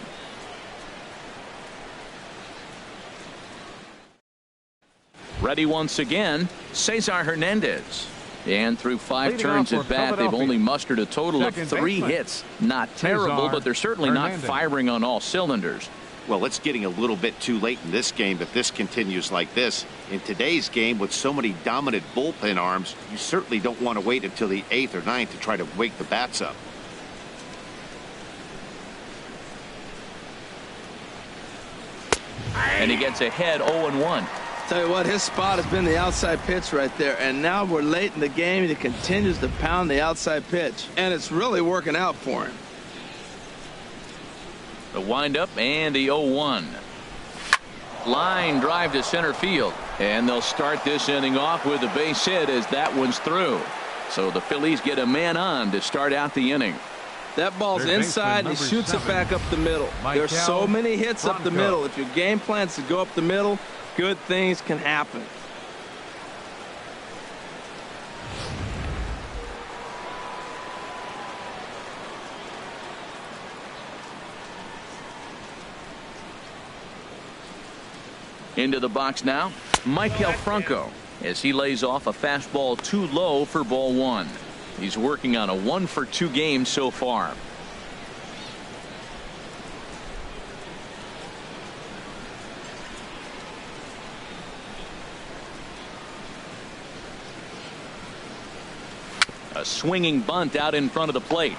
Ready once again, Cesar Hernandez. And through 5 turns at bat, they've only mustered a total of 3 hits. Not terrible, but they're certainly not firing on all cylinders. Well, it's getting a little bit too late in this game if this continues like this. In today's game, with so many dominant bullpen arms, you certainly don't want to wait until the 8th or 9th to try to wake the bats up. And he gets ahead 0-1. Tell you what, his spot has been the outside pitch right there, and now we're late in the game and he continues to pound the outside pitch, and it's really working out for him. The windup and the 0-1. Line drive to center field, and they'll start this inning off with a base hit as that one's through. So the Phillies get a man on to start out the inning. That ball's inside, and he shoots it back up the middle. There's so many hits up the middle. If your game plan's to go up the middle, good things can happen. Into the box now, Maikel Franco, as he lays off a fastball too low for ball 1. He's working on a 1 for 2 game so far. A swinging bunt out in front of the plate.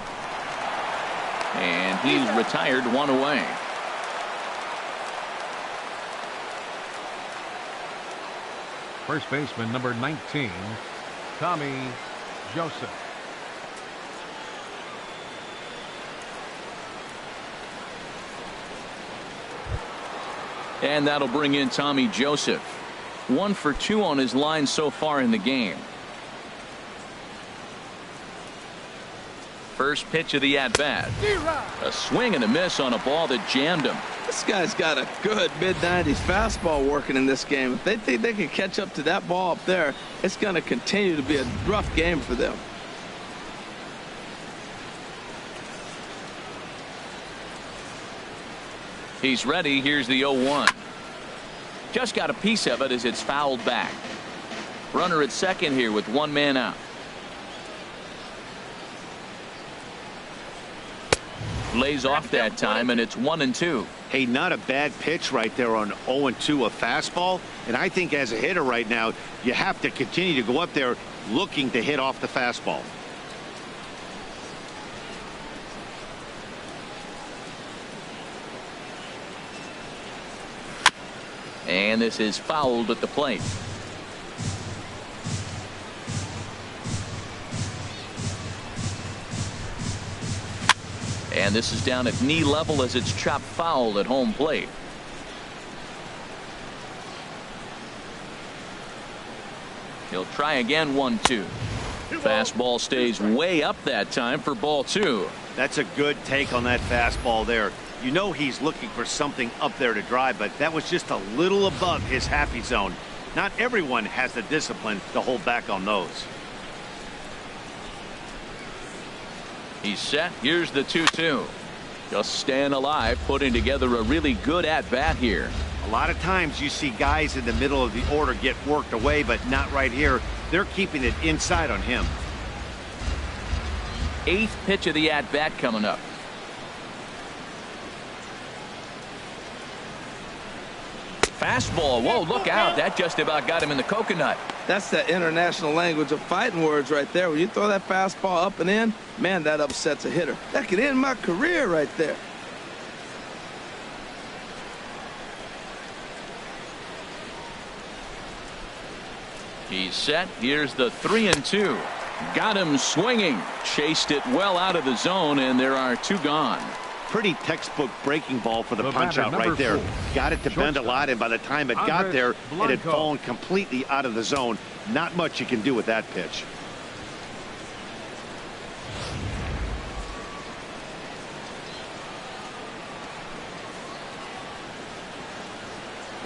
And he's retired 1 away. First baseman number 19, Tommy Joseph. And that'll bring in Tommy Joseph. 1 for 2 on his line so far in the game. First pitch of the at-bat. A swing and a miss on a ball that jammed him. This guy's got a good mid-90s fastball working in this game. If they think they can catch up to that ball up there, it's going to continue to be a rough game for them. He's ready. Here's the 0-1. Just got a piece of it as it's fouled back. Runner at second here with one man out. Lays off that time, and it's 1-2. Hey, not a bad pitch right there on 0-2, a fastball. And I think as a hitter right now, you have to continue to go up there looking to hit off the fastball. And this is fouled at the plate. And this is down at knee level as it's chopped foul at home plate. He'll try again. 1-2. Fastball stays way up that time for ball 2. That's a good take on that fastball there. You know he's looking for something up there to drive, but that was just a little above his happy zone. Not everyone has the discipline to hold back on those. He's set. Here's the 2-2. Just staying alive, putting together a really good at-bat here. A lot of times you see guys in the middle of the order get worked away, but not right here. They're keeping it inside on him. 8th pitch of the at-bat coming up. Fastball. Whoa, look out. That just about got him in the coconut. That's the international language of fighting words right there. When you throw that fastball up and in, man, that upsets a hitter. That could end my career right there. He's set. Here's the 3-2. Got him swinging. Chased it well out of the zone, and there are 2 gone. Pretty textbook breaking ball for the punch out right there. Got it to bend a lot, and by the time it got there, it had fallen completely out of the zone. Not much you can do with that pitch.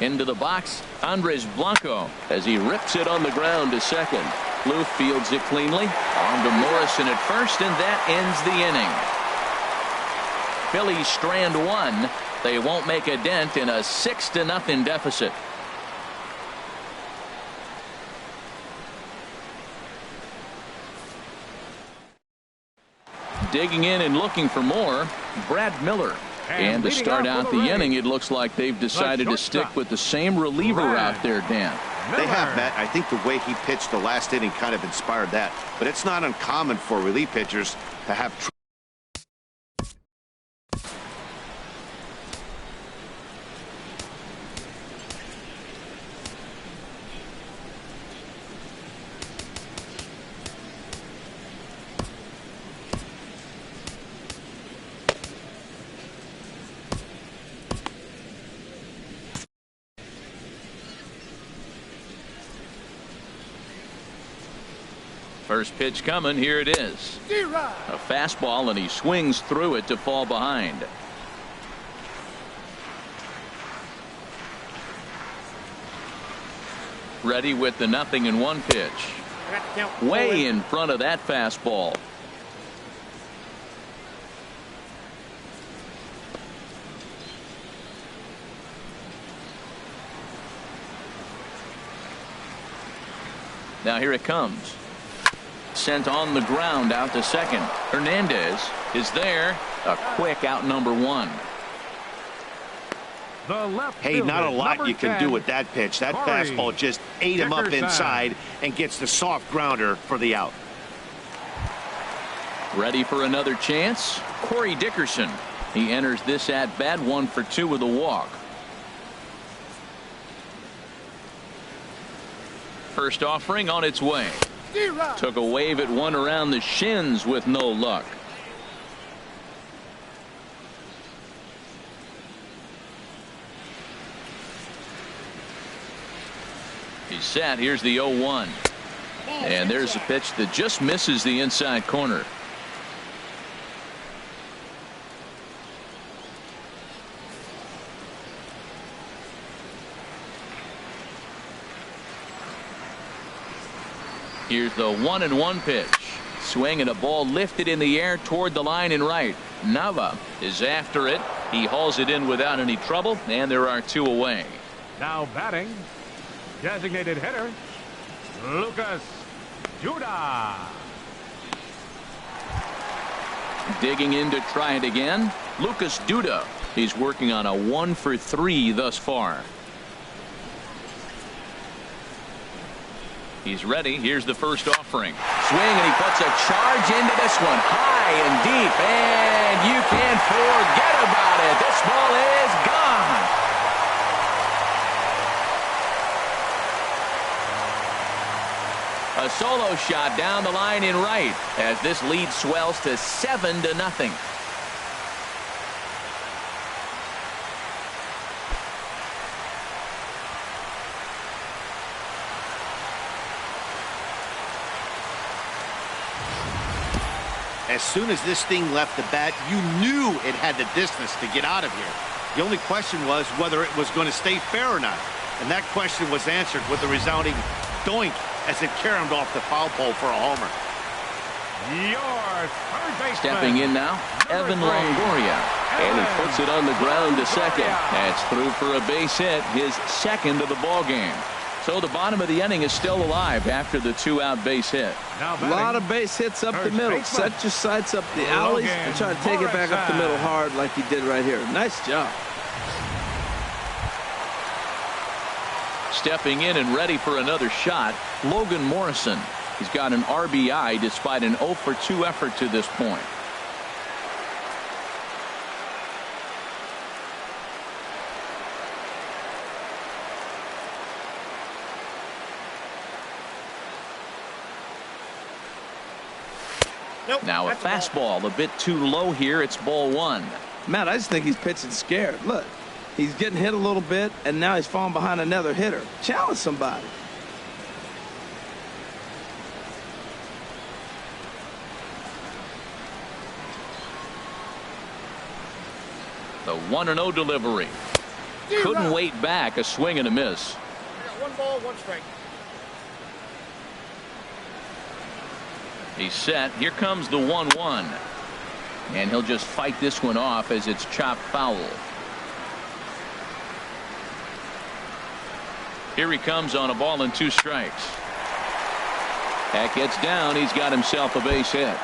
Into the box, Andres Blanco, as he rips it on the ground to second. Bluth fields it cleanly. On to Morrison at first, and that ends the inning. Phillies strand 1. They won't make a dent in a 6-0 deficit. Digging in and looking for more, Brad Miller. And to start out the inning, it looks like they've decided to stick with the same reliever out there, Dan. They have, Matt. I think the way he pitched the last inning kind of inspired that. But it's not uncommon for relief pitchers to have First pitch coming. Here it is. A fastball, and he swings through it to fall behind. Ready with the 0-1 pitch. Way in front of that fastball. Now here it comes. Sent on the ground out to second. Hernandez is there. A quick out, number 1. Hey, not a lot you can do with that pitch. That fastball just ate him up inside and gets the soft grounder for the out. Ready for another chance? Corey Dickerson. He enters this at bat 1 for 2 with a walk. First offering on its way. Took a wave at one around the shins with no luck. He's set. Here's the 0-1. And there's a pitch that just misses the inside corner. Here's the 1-1 pitch. Swing and a ball lifted in the air toward the line and right. Nava is after it. He hauls it in without any trouble, and there are 2 away. Now batting, designated hitter, Lucas Duda. Digging in to try it again, Lucas Duda. He's working on a 1 for 3 thus far. He's ready. Here's the first offering. Swing, and he puts a charge into this one. High and deep, and you can't forget about it. This ball is gone. A solo shot down the line in right as this lead swells to 7-0. As soon as this thing left the bat, you knew it had the distance to get out of here. The only question was whether it was going to stay fair or not. And that question was answered with a resounding doink as it caromed off the foul pole for a homer. Your third baseman. Stepping in now, Evan Longoria. And he puts it on the ground to second. That's through for a base hit, his second of the ball game. So the bottom of the inning is still alive after the 2-out base hit. A lot of base hits up the middle. Set your sights up the alleys and try to take it back up the middle hard like he did right here. Nice job. Stepping in and ready for another shot, Logan Morrison. He's got an RBI despite an 0 for 2 effort to this point. Now a fastball a bit too low here. It's ball 1. Matt, I just think he's pitching scared. Look, he's getting hit a little bit, and now he's falling behind another hitter. Challenge somebody. The 1-0 delivery. Couldn't wait back. A swing and a miss. 1 ball, 1 strike. He's set. Here comes the 1-1. And he'll just fight this one off as it's chopped foul. Here he comes on a ball and 2 strikes. That gets down. He's got himself a base hit.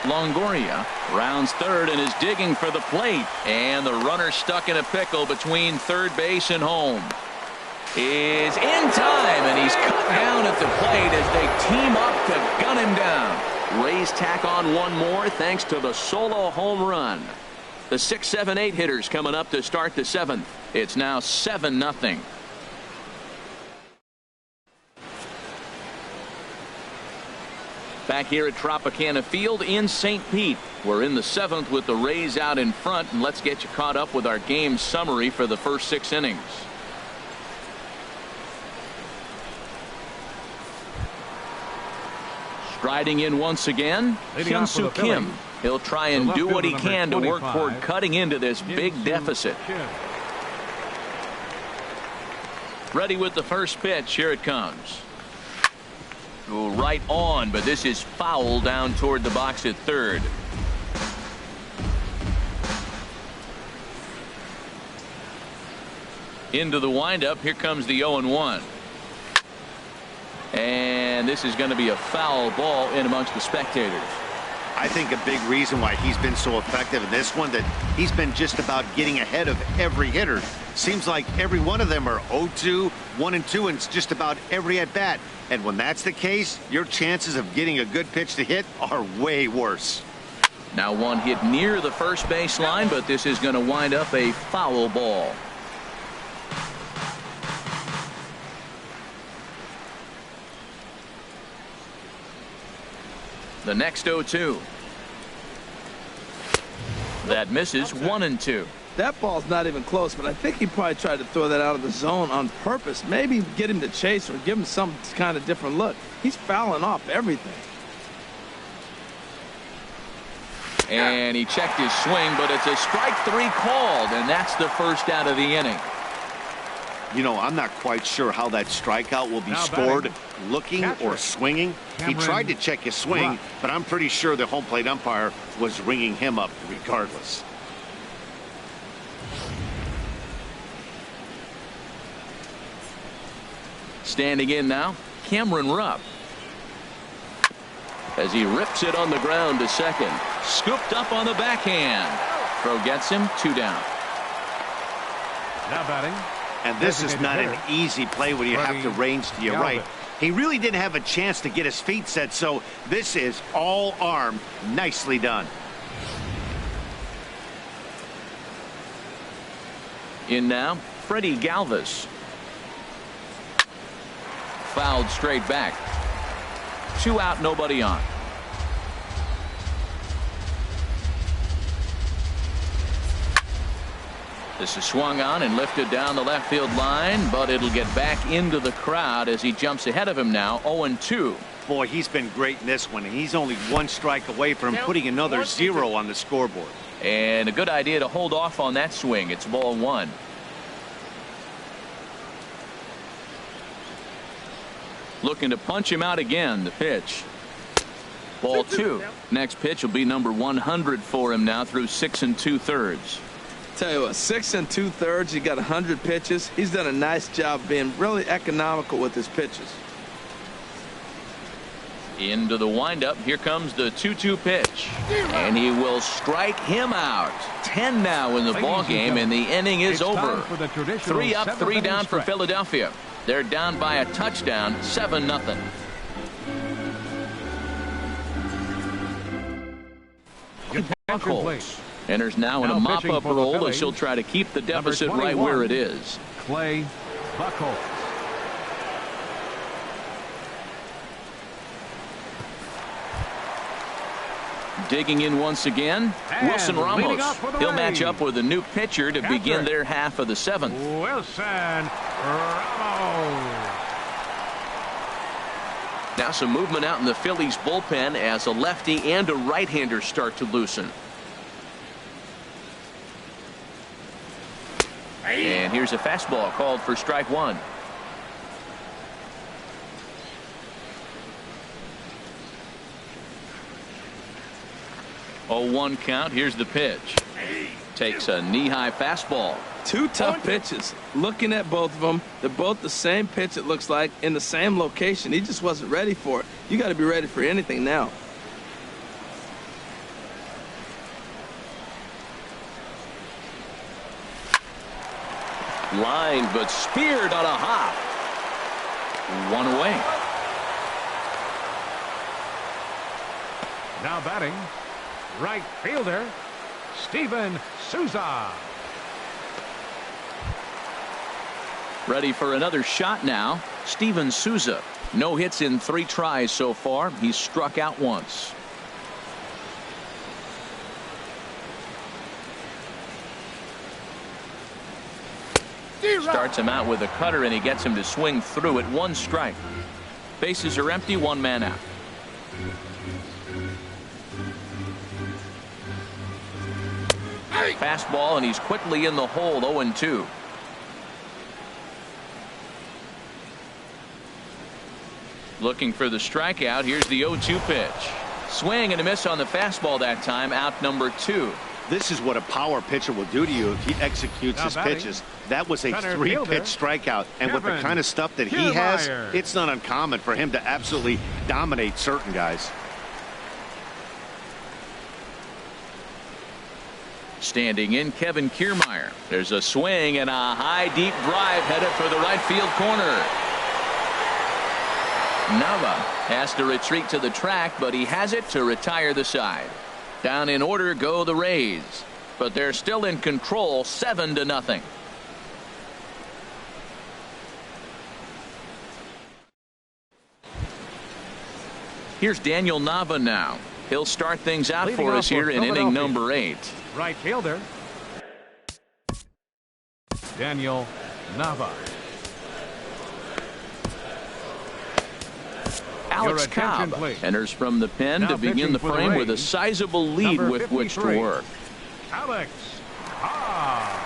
Longoria rounds third and is digging for the plate. And the runner stuck in a pickle between third base and home is in time, and he's cut down at the plate as they team up to gun him down. Rays tack on 1 more thanks to the solo home run. The 6, 7, 8 hitters coming up to start the 7th. It's now 7-0. Back here at Tropicana Field in St. Pete. We're in the 7th with the Rays out in front, and let's get you caught up with our game summary for the first 6 innings. Striding in once again, Hyun-Soo Kim. He'll try and do what he can to work toward cutting into this big deficit. Ready with the first pitch. Here it comes. Go right on, but this is foul down toward the box at third. Into the windup. Here comes the 0-1. And this is going to be a foul ball in amongst the spectators. I think a big reason why he's been so effective in this one, that he's been just about getting ahead of every hitter. Seems like every one of them are 0-2, 1-2, and it's just about every at bat. And when that's the case, your chances of getting a good pitch to hit are way worse. Now one hit near the first base line, but this is going to wind up a foul ball. The next 0-2. That misses. 1-2. That ball's not even close, but I think he probably tried to throw that out of the zone on purpose. Maybe get him to chase or give him some kind of different look. He's fouling off everything. And he checked his swing, but it's a strike 3 called, and that's the first out of the inning. You know, I'm not quite sure how that strikeout will be scored, looking or swinging. He tried to check his swing, but I'm pretty sure the home plate umpire was ringing him up regardless. Standing in now, Cameron Rupp. As he rips it on the ground to second. Scooped up on the backhand. Throw gets him, 2 down. Now batting. And this is not an easy play when you have to range to your right. He really didn't have a chance to get his feet set, so this is all arm. Nicely done. In now, Freddie Galvis. Fouled straight back. 2 out, nobody on. This is swung on and lifted down the left field line, but it'll get back into the crowd as he jumps ahead of him now, 0-2. Boy, he's been great in this one. He's only 1 strike away from putting another 0 on the scoreboard. And a good idea to hold off on that swing. It's ball 1. Looking to punch him out again. The pitch. Ball 2. Next pitch will be number 100 for him now through 6 2/3. Tell you what, 6 2/3. He got 100 pitches. He's done a nice job being really economical with his pitches. Into the windup. Here comes the 2-2 pitch. And he will strike him out. 10 now in the ball game, and the inning is over. 3 up, 3 down for Philadelphia. They're down by a touchdown, 7-0. Buchholz enters now in a mop-up role as he'll try to keep the deficit right where it is. Clay Buchholz. Digging in once again, Wilson Ramos. He'll match up with a new pitcher to begin their half of the 7th. Wilson Ramos. Now some movement out in the Phillies bullpen as a lefty and a right-hander start to loosen. And here's a fastball called for strike 1. Oh, 1 count. Here's the pitch. Takes a knee-high fastball. 2 tough pitches. Looking at both of them, they're both the same pitch, it looks like, in the same location. He just wasn't ready for it. You got to be ready for anything now. Line, but speared on a hop. 1 away. Now batting, right fielder, Steven Souza. Ready for another shot now. Steven Souza. No hits in 3 tries so far. He's struck out once. Starts him out with a cutter, and he gets him to swing through it. 1 strike. Bases are empty, 1 man out. Fastball, and he's quickly in the hole. 0-2. Looking for the strikeout. Here's the 0-2 pitch. Swing and a miss on the fastball that time. Out number 2. This is what a power pitcher will do to you if he executes his pitches. That was a 3-pitch strikeout, and with the kind of stuff that he has, it's not uncommon for him to absolutely dominate certain guys. Standing in, Kevin Kiermaier. There's a swing and a high deep drive headed for the right field corner. Nava has to retreat to the track, but he has it to retire the side. Down in order go the Rays, but they're still in control, 7-0. Here's Daniel Nava now. He'll start things out for us here in inning number 8. Right fielder, Daniel Nava. Alex Cobb enters from the pen to begin the frame with a sizable lead with which to work. Alex Cobb.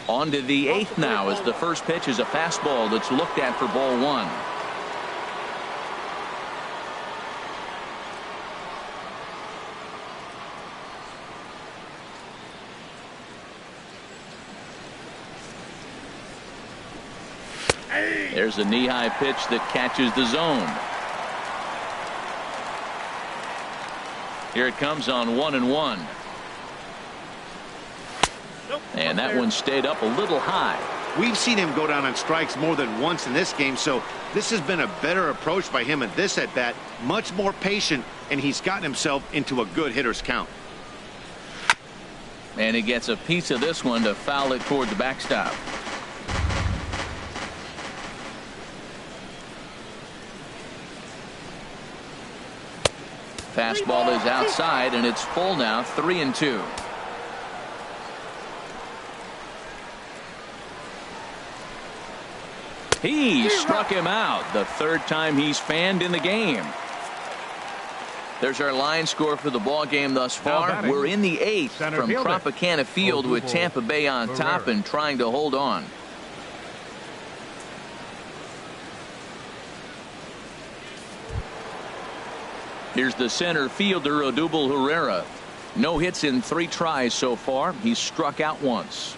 On to the 8th now, as the first pitch is a fastball that's looked at for ball 1. There's a knee-high pitch that catches the zone. Here it comes on 1-1. And that one stayed up a little high. We've seen him go down on strikes more than once in this game, so this has been a better approach by him at this at-bat. Much more patient, and he's gotten himself into a good hitter's count. And he gets a piece of this one to foul it toward the backstop. Fastball is outside, and it's full now, 3-2. He struck him out, the 3rd time he's fanned in the game. There's our line score for the ball game thus far. We're in the 8th from Tropicana Field with Tampa Bay on top and trying to hold on. Here's the center fielder, Odubel Herrera. No hits in 3 tries so far. He's struck out once.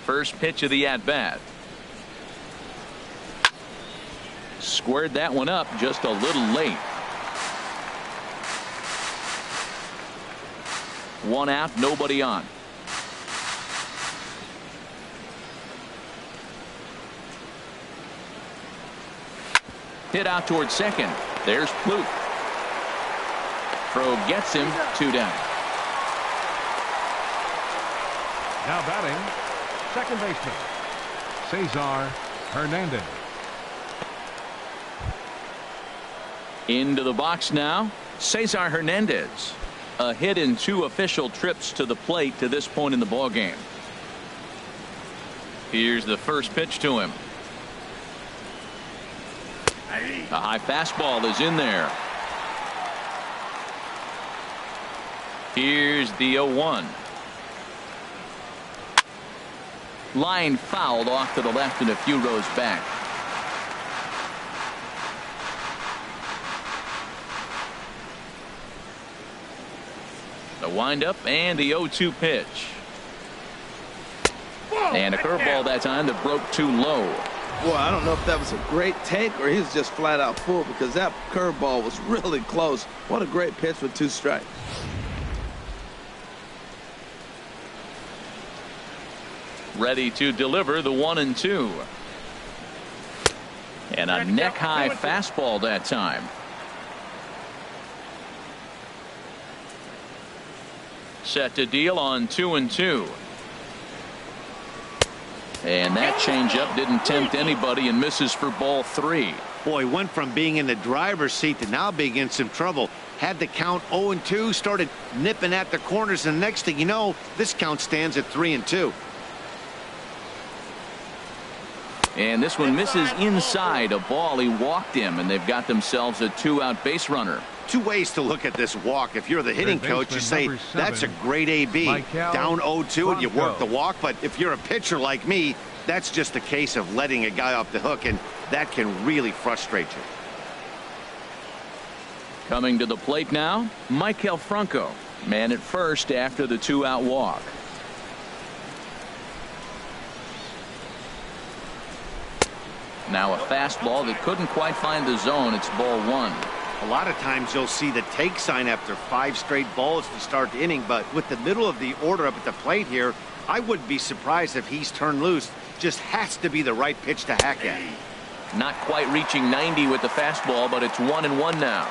First pitch of the at-bat. Squared that one up just a little late. 1 out, nobody on. Hit out towards second. There's Plouffe. Throw gets him, 2 down. Now batting, second baseman, Cesar Hernandez. Into the box now, Cesar Hernandez. A hit in 2 official trips to the plate to this point in the ball game. Here's the first pitch to him. A high fastball is in there. Here's the 0-1. Line fouled off to the left and a few rows back. The windup and the 0-2 pitch. And a curveball that time that broke too low. Boy, I don't know if that was a great take or he was just flat out full, because that curveball was really close. What a great pitch with 2 strikes. Ready to deliver the 1-2. And a neck-high fastball that time. Set to deal on 2-2. And that changeup didn't tempt anybody and misses for ball 3. Boy, went from being in the driver's seat to now being in some trouble. Had the count 0-2, started nipping at the corners, and next thing you know, this count stands at 3-2. And this one misses inside. A ball, he walked him, and they've got themselves a 2-out base runner. 2 ways to look at this walk. If you're the hitting coach, you say that's a great AB. Down 0-2 and you work the walk. But if you're a pitcher like me, that's just a case of letting a guy off the hook, and that can really frustrate you. Coming to the plate now, Maikel Franco. Man at first after the 2-out walk. Now a fastball that couldn't quite find the zone. It's ball 1. A lot of times you'll see the take sign after 5 straight balls to start the inning, but with the middle of the order up at the plate here, I wouldn't be surprised if he's turned loose. Just has to be the right pitch to hack at. Not quite reaching 90 with the fastball, but it's 1-1 now.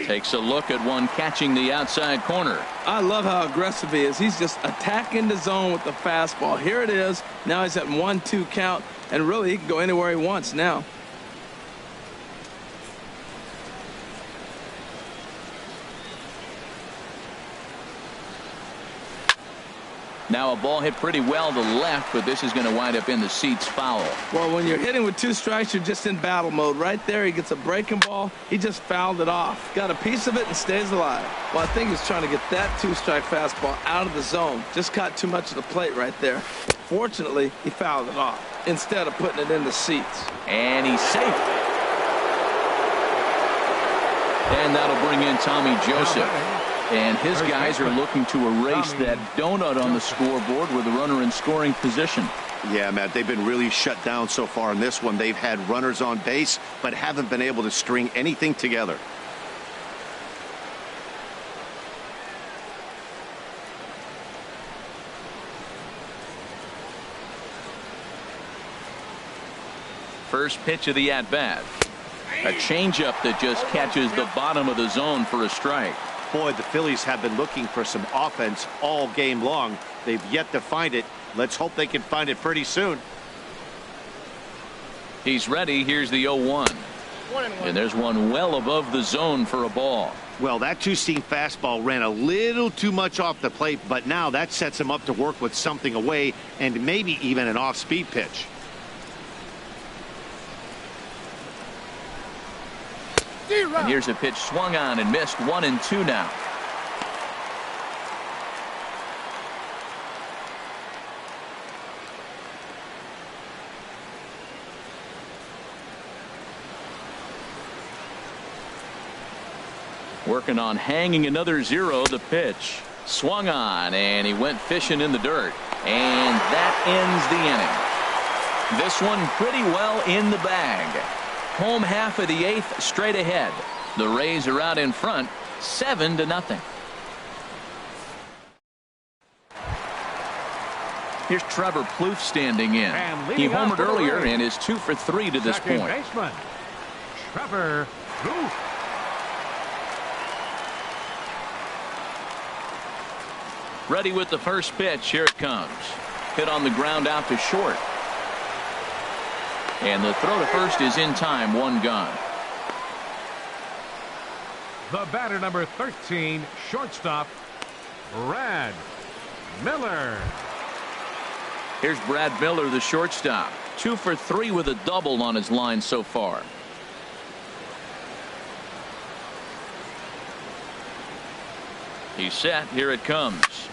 Takes a look at one catching the outside corner. I love how aggressive he is. He's just attacking the zone with the fastball. Here it is. Now he's at 1-2 count, and really he can go anywhere he wants now. Now a ball hit pretty well to left, but this is going to wind up in the seats foul. Well, when you're hitting with 2 strikes, you're just in battle mode. Right there, he gets a breaking ball. He just fouled it off. Got a piece of it and stays alive. Well, I think he's trying to get that 2-strike fastball out of the zone. Just caught too much of the plate right there. Fortunately, he fouled it off instead of putting it in the seats. And he's safe. And that'll bring in Tommy Joseph. And his guys are looking to erase that donut on the scoreboard with a runner in scoring position. Yeah, Matt, they've been really shut down so far in this one. They've had runners on base, but haven't been able to string anything together. First pitch of the at-bat. A changeup that just catches the bottom of the zone for a strike. Boy, the Phillies have been looking for some offense all game long. They've yet to find it. Let's hope they can find it pretty soon. He's ready. Here's the 0-1. And there's one well above the zone for a ball. Well, that 2-seam fastball ran a little too much off the plate, but now that sets him up to work with something away and maybe even an off-speed pitch. And here's a pitch swung on and missed. 1-2 now. Working on hanging another 0. The pitch swung on and he went fishing in the dirt, and that ends the inning. This one pretty well in the bag. Home half of the 8th straight ahead. The Rays are out in front 7-0. Here's Trevor Plouffe standing in. He homered earlier and is 2 for 3 to this point. Baseman, Trevor Plouffe. Ready with the first pitch. Here it comes. Hit on the ground out to short. And the throw to first is in time. 1 gone. The batter, number 13, shortstop, Brad Miller. Here's Brad Miller, the shortstop. 2 for 3 with a double on his line so far. He's set. Here it comes.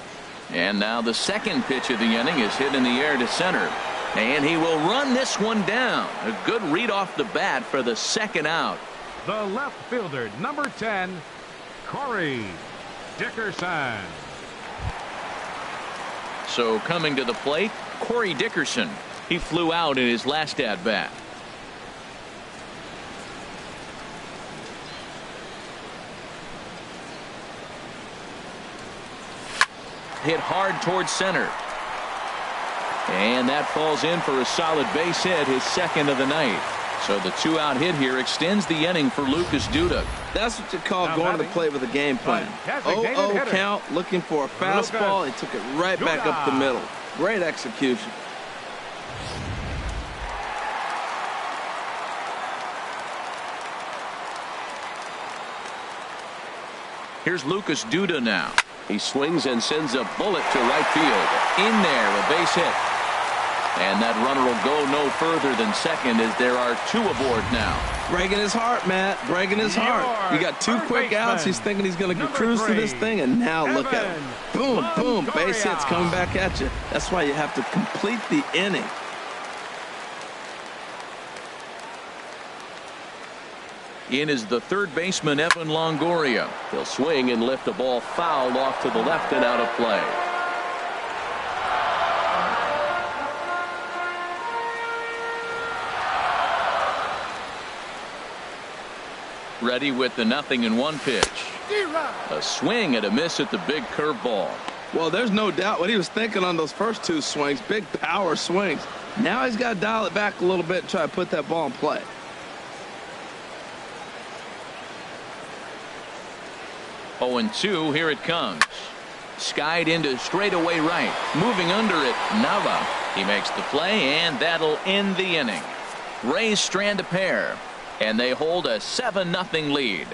And now the second pitch of the inning is hit in the air to center. And he will run this one down. A good read off the bat for the second out. The left fielder, number 10, Corey Dickerson. So coming to the plate, Corey Dickerson. He flew out in his last at bat. Hit hard towards center. And that falls in for a solid base hit, his second of the night. So the 2-out hit here extends the inning for Lucas Duda. That's what you call going to the plate with a game plan. 0-0 count, looking for a fastball. He took it right back up the middle. Great execution. Here's Lucas Duda now. He swings and sends a bullet to right field. In there, a base hit. And that runner will go no further than second as there are 2 aboard now. Breaking his heart, Matt. Breaking his heart. You got 2 quick outs. He's thinking he's going to cruise through this thing, and now look at him. Boom, boom. Base hits coming back at you. That's why you have to complete the inning. In is the third baseman, Evan Longoria. He'll swing and lift a ball foul off to the left and out of play. Ready with the 0-1 pitch. A swing and a miss at the big curveball. Well, there's no doubt what he was thinking on those first 2 swings. Big power swings. Now he's got to dial it back a little bit and try to put that ball in play. 0-2, here it comes. Skied into straightaway right. Moving under it, Nava. He makes the play, and that'll end the inning. Rays strand a pair, and they hold a 7-0 lead.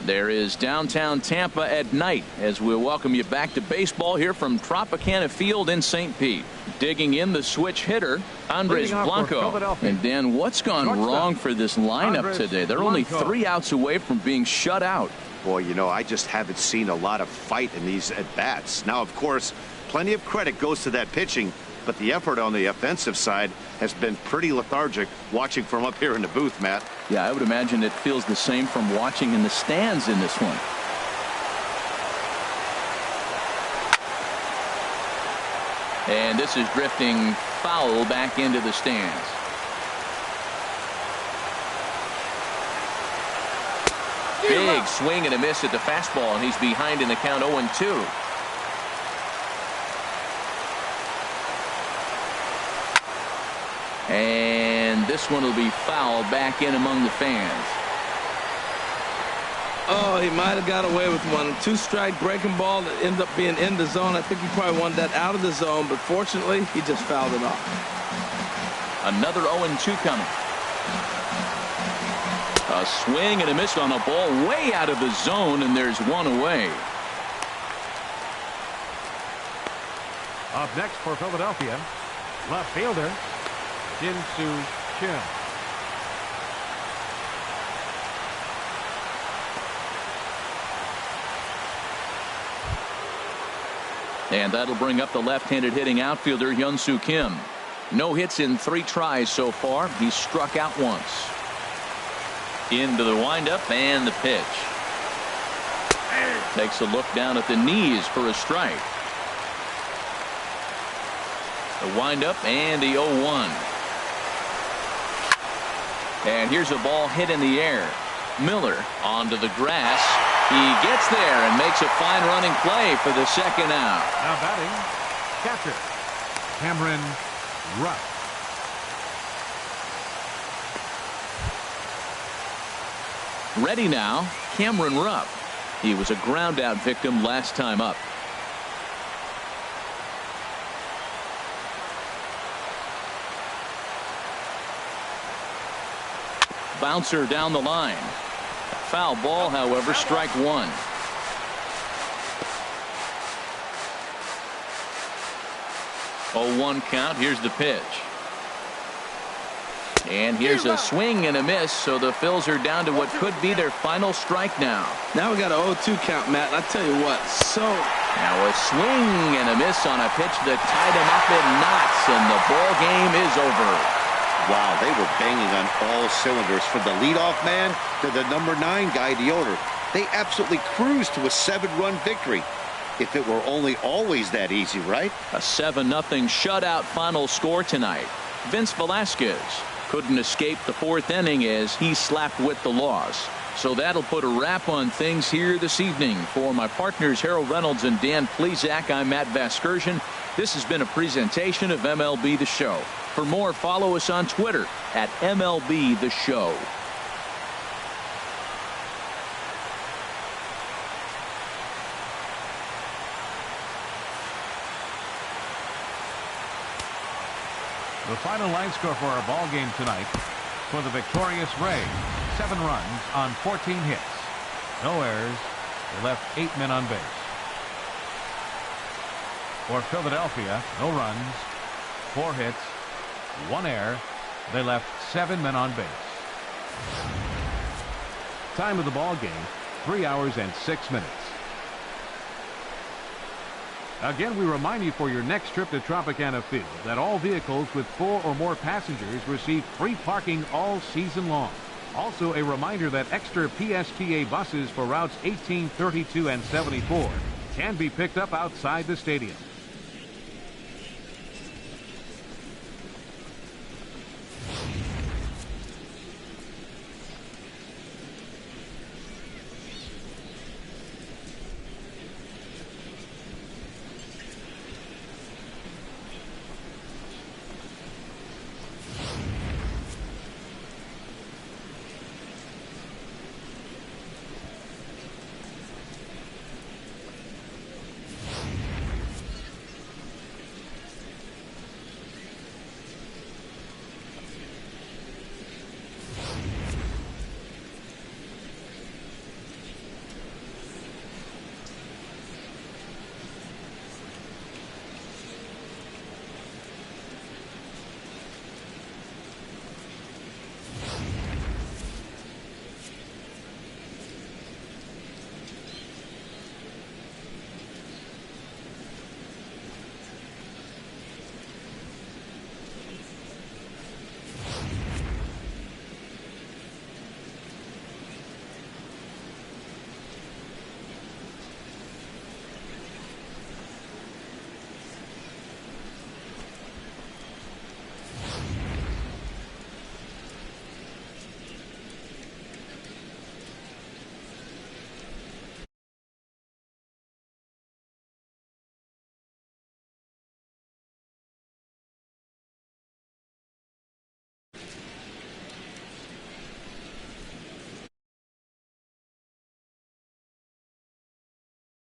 There is downtown Tampa at night as we'll welcome you back to baseball here from Tropicana Field in St. Pete. Digging in the switch hitter, Andres Blanco. And Dan, what's gone wrong for this lineup today? They're only 3 outs away from being shut out. Boy, you know, I just haven't seen a lot of fight in these at-bats. Now, of course, plenty of credit goes to that pitching, but the effort on the offensive side has been pretty lethargic watching from up here in the booth, Matt. Yeah, I would imagine it feels the same from watching in the stands in this one. And this is drifting foul back into the stands. Big swing and a miss at the fastball, and he's behind in the count 0-2. And this one will be foul back in among the fans. Oh, he might have got away with one. 2-strike breaking ball that ended up being in the zone. I think he probably wanted that out of the zone, but fortunately, he just fouled it off. Another 0-2 coming. A swing and a miss on a ball way out of the zone, and there's one away. Up next for Philadelphia, left fielder, Jin-Soo Kim. And that'll bring up the left-handed hitting outfielder Hyun-Soo Kim. No hits in 3 tries so far. He's struck out once. Into the windup and the pitch. Takes a look down at the knees for a strike. The windup and the 0-1. And here's a ball hit in the air. Miller onto the grass. He gets there and makes a fine running play for the second out. Now batting, catcher, Cameron Rupp. Ready now, Cameron Rupp. He was a ground out victim last time up. Bouncer down the line. Foul ball, however, strike one. Oh, 1 count. Here's the pitch. And here's a swing and a miss, so the Phils are down to what could be their final strike now. Now we got an 0-2 count, Matt. I tell you what, now a swing and a miss on a pitch that tied him up in knots, and the ball game is over. Wow, they were banging on all cylinders from the leadoff man to the number 9 guy, the owner. They absolutely cruised to a 7-run victory. If it were only always that easy, right? A 7-0 shutout final score tonight. Vince Velasquez couldn't escape the 4th inning as he slapped with the loss. So that'll put a wrap on things here this evening. For my partners Harold Reynolds and Dan Plesac, I'm Matt Vasgersian. This has been a presentation of MLB The Show. For more, follow us on Twitter at MLB The Show. The final line score for our ball game tonight for the victorious Rays: 7 runs on 14 hits. No errors. They left 8 men on base. For Philadelphia, no runs, 4 hits, 1 error. They left 7 men on base. Time of the ball game, 3 hours and 6 minutes. Again, we remind you for your next trip to Tropicana Field that all vehicles with 4 or more passengers receive free parking all season long. Also, a reminder that extra PSTA buses for routes 18, 32, and 74 can be picked up outside the stadium.